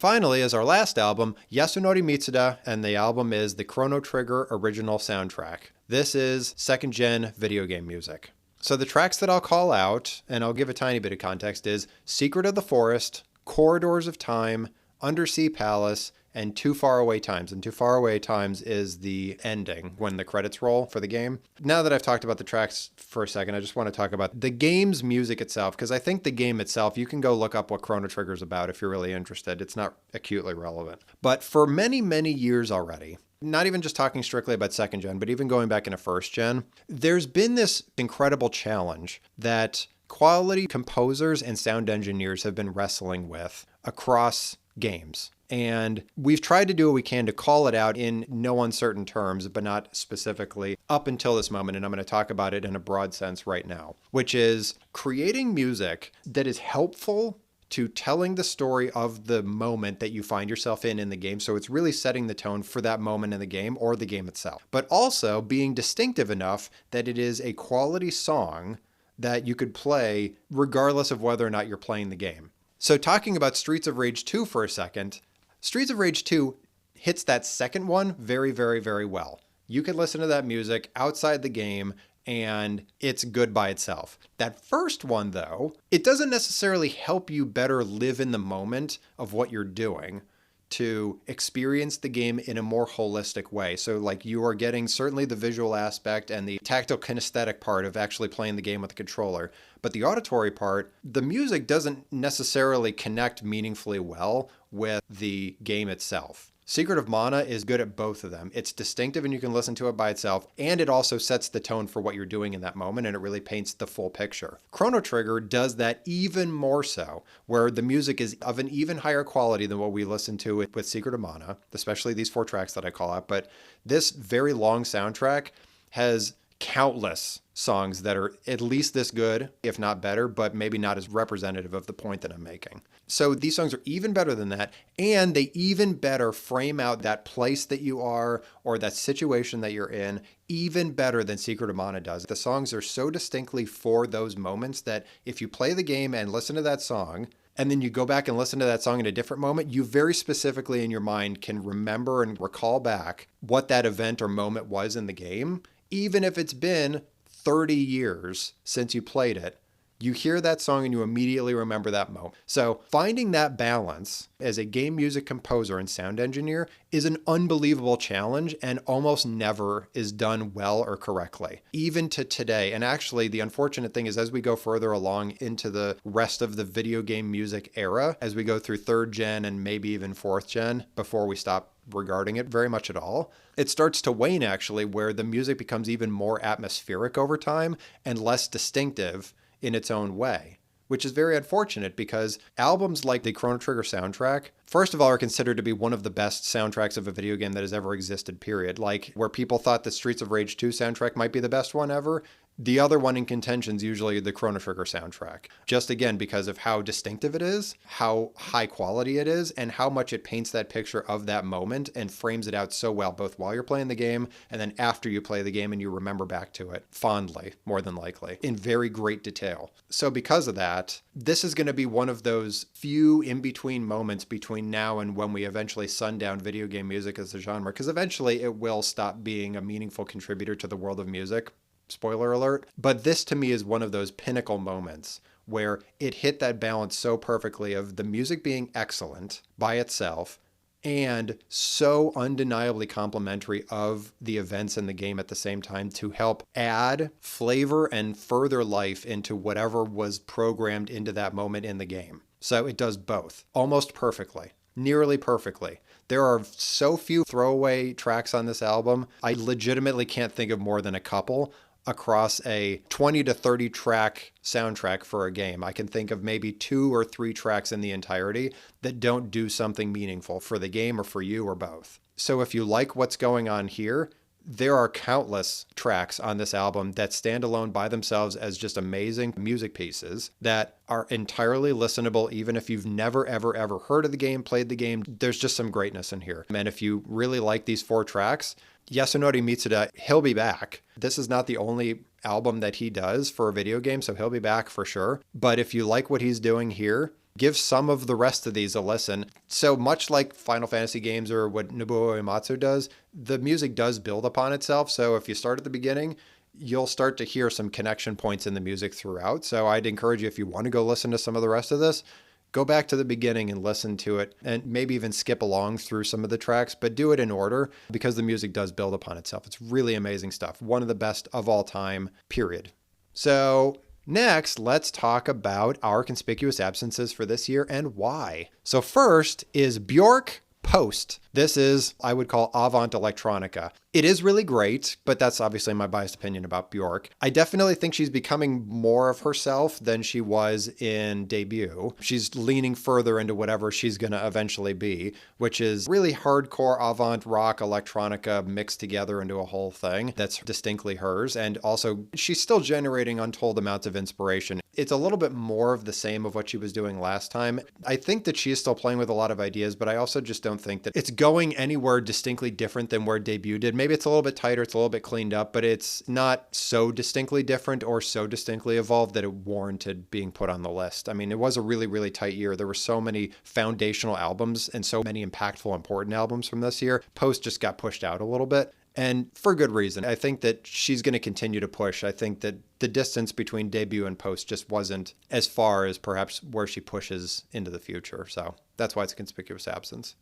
Finally, as our last album, Yasunori Mitsuda, and the album is the Chrono Trigger original soundtrack. This is second-gen video game music. So the tracks that I'll call out, and I'll give a tiny bit of context, is Secret of the Forest, Corridors of Time, Undersea Palace, and Too Far Away Times. And Too Far Away Times is the ending when the credits roll for the game. Now that I've talked about the tracks for a second, I just want to talk about the game's music itself, because I think the game itself, you can go look up what Chrono Trigger is about if you're really interested. It's not acutely relevant. But for many years already, not even just talking strictly about second gen, but even going back into first gen, there's been this incredible challenge that quality composers and sound engineers have been wrestling with across games. And we've tried to do what we can to call it out in no uncertain terms, but not specifically up until this moment. And I'm going to talk about it in a broad sense right now, which is creating music that is helpful to telling the story of the moment that you find yourself in the game. So it's really setting the tone for that moment in the game or the game itself, but also being distinctive enough that it is a quality song that you could play regardless of whether or not you're playing the game. So talking about Streets of Rage 2 for a second, Streets of Rage 2 hits that second one very well. You can listen to that music outside the game and it's good by itself. That first one, though, it doesn't necessarily help you better live in the moment of what you're doing to experience the game in a more holistic way. So like you are getting certainly the visual aspect and the tactile kinesthetic part of actually playing the game with the controller. But the auditory part, the music doesn't necessarily connect meaningfully well with the game itself. Secret of Mana is good at both of them. It's distinctive and you can listen to it by itself, and it also sets the tone for what you're doing in that moment, and it really paints the full picture. Chrono Trigger does that even more so, where the music is of an even higher quality than what we listen to with Secret of Mana, especially these 4 tracks that I call out. But this very long soundtrack has countless songs that are at least this good, if not better, but maybe not as representative of the point that I'm making. So these songs are even better than that, and they even better frame out that place that you are or that situation that you're in even better than Secret of Mana does. The songs are so distinctly for those moments that if you play the game and listen to that song, and then you go back and listen to that song in a different moment, you very specifically in your mind can remember and recall back what that event or moment was in the game, even if it's been 30 years since you played it. You hear that song and you immediately remember that moment. So finding that balance as a game music composer and sound engineer is an unbelievable challenge and almost never is done well or correctly, even to today. And actually, the unfortunate thing is as we go further along into the rest of the video game music era, as we go through 3rd gen and maybe even 4th gen, before we stop regarding it very much at all, it starts to wane actually, where the music becomes even more atmospheric over time and less distinctive in its own way, which is very unfortunate because albums like the Chrono Trigger soundtrack, first of all, are considered to be one of the best soundtracks of a video game that has ever existed, period. Like where people thought the Streets of Rage 2 soundtrack might be the best one ever, the other one in contention is usually the Chrono Trigger soundtrack. Just again, because of how distinctive it is, how high quality it is, and how much it paints that picture of that moment and frames it out so well, both while you're playing the game and then after you play the game and you remember back to it fondly, more than likely, in very great detail. So because of that, this is going to be one of those few in-between moments between now and when we eventually sundown video game music as a genre, because eventually it will stop being a meaningful contributor to the world of music. Spoiler alert. But this to me is one of those pinnacle moments where it hit that balance so perfectly of the music being excellent by itself and so undeniably complimentary of the events in the game at the same time to help add flavor and further life into whatever was programmed into that moment in the game. So it does both almost perfectly. Nearly perfectly. There are so few throwaway tracks on this album. I legitimately can't think of more than a couple across a 20 to 30 track soundtrack for a game. I can think of maybe 2 or 3 tracks in the entirety that don't do something meaningful for the game or for you or both. So if you like what's going on here, there are countless tracks on this album that stand alone by themselves as just amazing music pieces that are entirely listenable, even if you've never, ever, ever heard of the game, played the game. There's just some greatness in here. And if you really like these 4 tracks, Yasunori Mitsuda, he'll be back. This is not the only album that he does for a video game, so he'll be back for sure. But if you like what he's doing here, give some of the rest of these a listen. So much like Final Fantasy games or what Nobuo Uematsu does, the music does build upon itself. So if you start at the beginning, you'll start to hear some connection points in the music throughout. So I'd encourage you, if you want to go listen to some of the rest of this, go back to the beginning and listen to it and maybe even skip along through some of the tracks, but do it in order because the music does build upon itself. It's really amazing stuff. One of the best of all time, period. So next, let's talk about our conspicuous absences for this year and why. So first is Bjork Post. This is, I would call, avant electronica. It is really great, but that's obviously my biased opinion about Bjork. I definitely think she's becoming more of herself than she was in debut. She's leaning further into whatever she's going to eventually be, which is really hardcore avant rock electronica mixed together into a whole thing that's distinctly hers. And also, she's still generating untold amounts of inspiration. It's a little bit more of the same of what she was doing last time. I think that she is still playing with a lot of ideas, but I also just don't think that it's going anywhere distinctly different than where debut did. Maybe it's a little bit tighter, it's a little bit cleaned up, but it's not so distinctly different or so distinctly evolved that it warranted being put on the list. I mean, it was a really, really tight year. There were so many foundational albums and so many impactful, important albums from this year. Post just got pushed out a little bit. And for good reason. I think that she's going to continue to push. I think that the distance between debut and post just wasn't as far as perhaps where she pushes into the future. So that's why it's a conspicuous absence.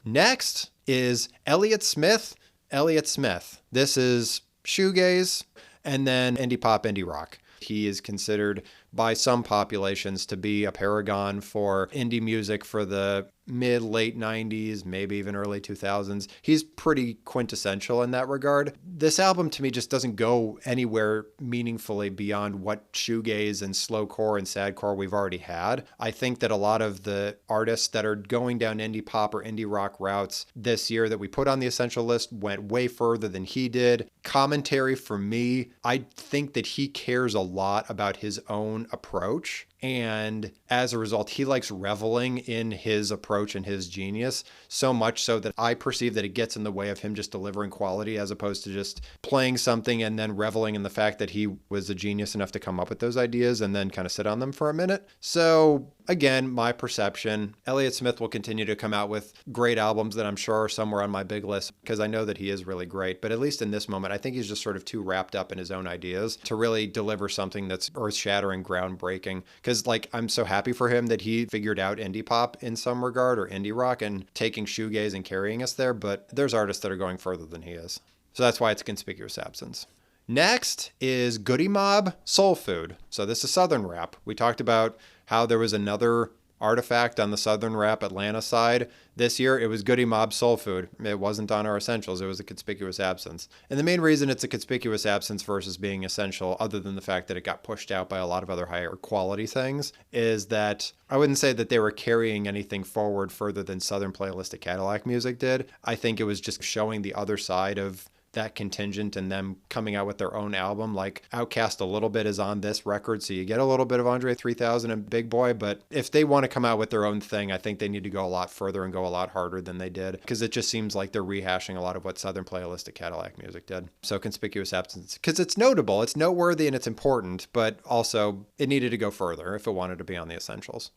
Next is Elliott Smith. Elliott Smith. This is shoegaze and then indie pop, indie rock. He is considered by some populations to be a paragon for indie music for the mid-late 90s, maybe even early 2000s. He's pretty quintessential in that regard. This album to me just doesn't go anywhere meaningfully beyond what shoegaze and slowcore and sadcore we've already had. I think that a lot of the artists that are going down indie pop or indie rock routes this year that we put on the Essential list went way further than he did. Commentary for me, I think that he cares a lot about his own approach. And as a result, he likes reveling in his approach and his genius, so much so that I perceive that it gets in the way of him just delivering quality as opposed to just playing something and then reveling in the fact that he was a genius enough to come up with those ideas and then kind of sit on them for a minute. So again, my perception, Elliott Smith will continue to come out with great albums that I'm sure are somewhere on my big list because I know that he is really great. But at least in this moment, I think he's just sort of too wrapped up in his own ideas to really deliver something that's earth-shattering, groundbreaking. Because I'm so happy for him that he figured out indie pop in some regard or indie rock and taking shoegaze and carrying us there. But there's artists that are going further than he is. So that's why it's a conspicuous absence. Next is Goody Mob, Soul Food. So this is Southern rap. We talked about how there was another artifact on the Southern rap Atlanta side. This year, it was Goody Mob, Soul Food. It wasn't on our essentials. It was a conspicuous absence. And the main reason it's a conspicuous absence versus being essential, other than the fact that it got pushed out by a lot of other higher quality things, is that I wouldn't say that they were carrying anything forward further than Southern Playalistic Cadillac music did. I think it was just showing the other side of that contingent and them coming out with their own album. Like Outkast a little bit is on this record, so you get a little bit of Andre 3000 and Big Boy, but if they want to come out with their own thing, I think they need to go a lot further and go a lot harder than they did, because it just seems like they're rehashing a lot of what Southern Playalistic Cadillac music did. So conspicuous absence, because it's notable, it's noteworthy, and it's important, but also it needed to go further if it wanted to be on the essentials.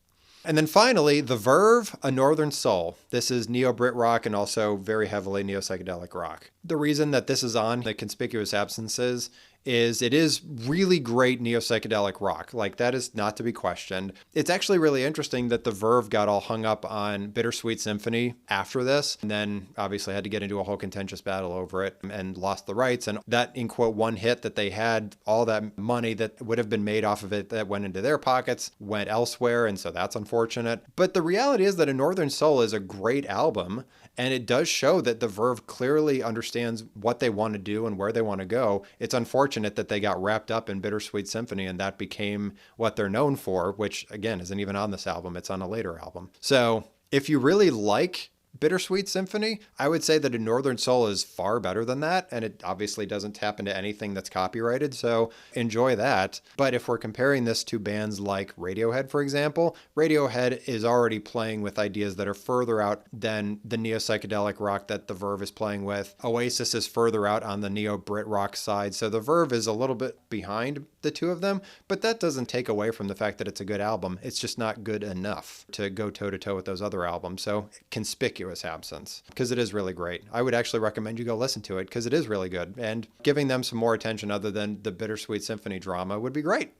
And then finally, The Verve, A Northern Soul. This is neo-Brit rock and also very heavily neo-psychedelic rock. The reason that this is on the conspicuous absences is it is really great neo-psychedelic rock. Like, that is not to be questioned. It's actually really interesting that The Verve got all hung up on Bittersweet Symphony after this, and then obviously had to get into a whole contentious battle over it and lost the rights. And that, in quote, one hit that they had, all that money that would have been made off of it that went into their pockets went elsewhere, and so that's unfortunate. But the reality is that A Northern Soul is a great album, and it does show that The Verve clearly understands what they want to do and where they want to go. It's unfortunate that they got wrapped up in Bittersweet Symphony and that became what they're known for, which again isn't even on this album. It's on a later album. So if you really like Bittersweet Symphony, I would say that A Northern Soul is far better than that, and it obviously doesn't tap into anything that's copyrighted, so enjoy that. But if we're comparing this to bands like Radiohead, for example, Radiohead is already playing with ideas that are further out than the neo-psychedelic rock that The Verve is playing with. Oasis is further out on the neo-Brit rock side, so The Verve is a little bit behind the two of them, but that doesn't take away from the fact that it's a good album. It's just not good enough to go toe-to-toe with those other albums, so conspicuous absence, because it is really great. I would actually recommend you go listen to it because it is really good, and giving them some more attention other than the Bittersweet Symphony drama would be great.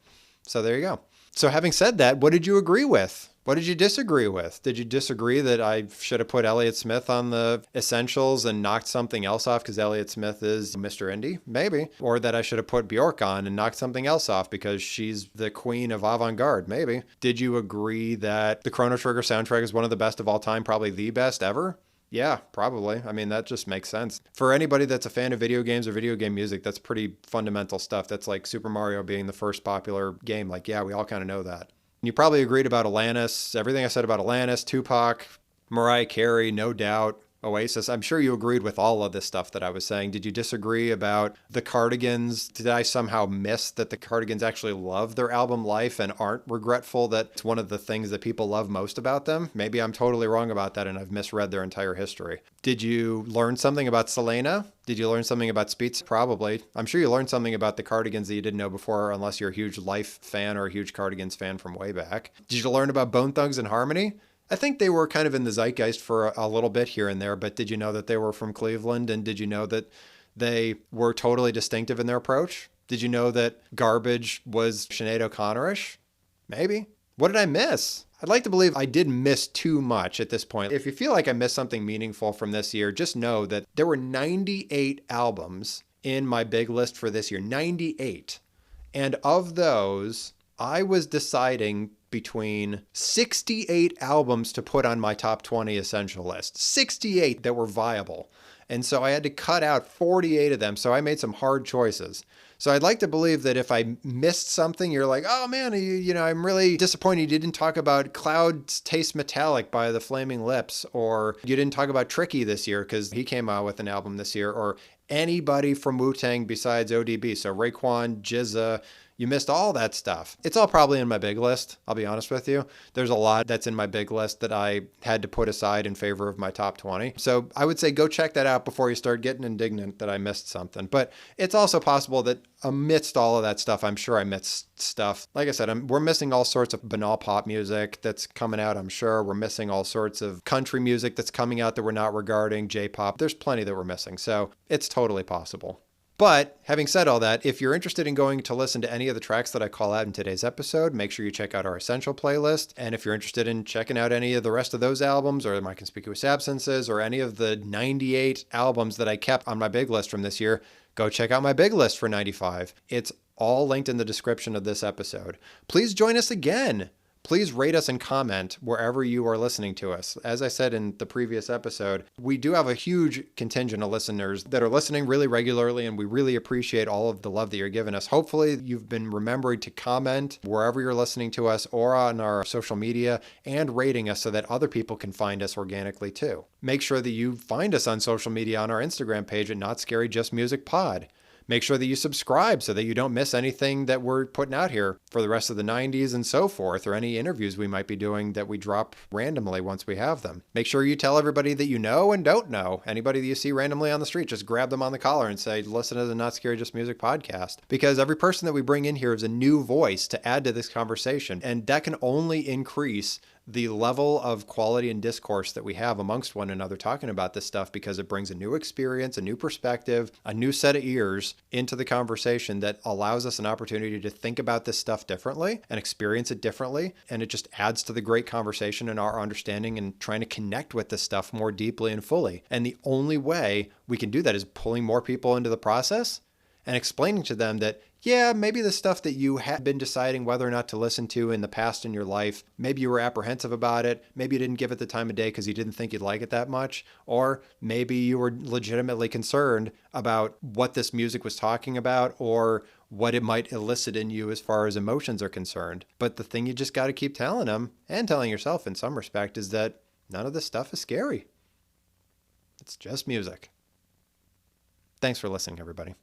So there you go. So having said that, what did you agree with? What did you disagree with? Did you disagree that I should have put Elliott Smith on the essentials and knocked something else off because Elliott Smith is Mr. Indie? Maybe. Or that I should have put Bjork on and knocked something else off because she's the queen of avant-garde? Maybe. Did you agree that the Chrono Trigger soundtrack is one of the best of all time, probably the best ever? Yeah, probably. I mean, that just makes sense. For anybody that's a fan of video games or video game music, that's pretty fundamental stuff. That's like Super Mario being the first popular game. Like, yeah, we all kind of know that. You probably agreed about Alanis, everything I said about Alanis, Tupac, Mariah Carey, No Doubt, Oasis. I'm sure you agreed with all of this stuff that I was saying. Did you disagree about the Cardigans? Did I somehow miss that the Cardigans actually love their album Life and aren't regretful that it's one of the things that people love most about them? Maybe I'm totally wrong about that and I've misread their entire history. Did you learn something about Selena? Did you learn something about Speets? Probably. I'm sure you learned something about the Cardigans that you didn't know before, unless you're a huge Life fan or a huge Cardigans fan from way back. Did you learn about Bone Thugs and Harmony? I think they were kind of in the zeitgeist for a little bit here and there, but did you know that they were from Cleveland? And did you know that they were totally distinctive in their approach? Did you know that Garbage was Sinead O'Connor-ish? Maybe. What did I miss? I'd like to believe I did miss too much at this point. If you feel like I missed something meaningful from this year, just know that there were 98 albums in my big list for this year. 98. And of those, I was deciding between 68 albums to put on my top 20 essential list, 68 that were viable. And so I had to cut out 48 of them. So I made some hard choices. So I'd like to believe that if I missed something, you're like, oh man, I'm really disappointed you didn't talk about Clouds Taste Metallic by the Flaming Lips, or you didn't talk about Tricky this year because he came out with an album this year, or anybody from Wu-Tang besides ODB. So Raekwon, GZA, you missed all that stuff. It's all probably in my big list, I'll be honest with you. There's a lot that's in my big list that I had to put aside in favor of my top 20. So I would say go check that out before you start getting indignant that I missed something. But it's also possible that amidst all of that stuff, I'm sure I missed stuff. Like I said, we're missing all sorts of banal pop music that's coming out, I'm sure. We're missing all sorts of country music that's coming out that we're not regarding, J-pop. There's plenty that we're missing. So it's totally possible. But having said all that, if you're interested in going to listen to any of the tracks that I call out in today's episode, make sure you check out our Essential playlist. And if you're interested in checking out any of the rest of those albums or My Conspicuous Absences or any of the 98 albums that I kept on my big list from this year, go check out my big list for 95. It's all linked in the description of this episode. Please join us again. Please rate us and comment wherever you are listening to us. As I said in the previous episode, we do have a huge contingent of listeners that are listening really regularly, and we really appreciate all of the love that you're giving us. Hopefully, you've been remembering to comment wherever you're listening to us or on our social media and rating us so that other people can find us organically too. Make sure that you find us on social media on our Instagram page at Not Scary Just Music Pod. Make sure that you subscribe so that you don't miss anything that we're putting out here for the rest of the 90s and so forth, or any interviews we might be doing that we drop randomly once we have them. Make sure you tell everybody that you know and don't know. Anybody that you see randomly on the street, just grab them on the collar and say, listen to the Not Scary Just Music podcast. Because every person that we bring in here is a new voice to add to this conversation, and that can only increase the level of quality and discourse that we have amongst one another talking about this stuff, because it brings a new experience, a new perspective, a new set of ears into the conversation that allows us an opportunity to think about this stuff differently and experience it differently. And it just adds to the great conversation and our understanding and trying to connect with this stuff more deeply and fully. And the only way we can do that is pulling more people into the process and explaining to them that, yeah, maybe the stuff that you had been deciding whether or not to listen to in the past in your life, maybe you were apprehensive about it, maybe you didn't give it the time of day because you didn't think you'd like it that much, or maybe you were legitimately concerned about what this music was talking about or what it might elicit in you as far as emotions are concerned. But the thing you just got to keep telling them, and telling yourself in some respect, is that none of this stuff is scary. It's just music. Thanks for listening, everybody.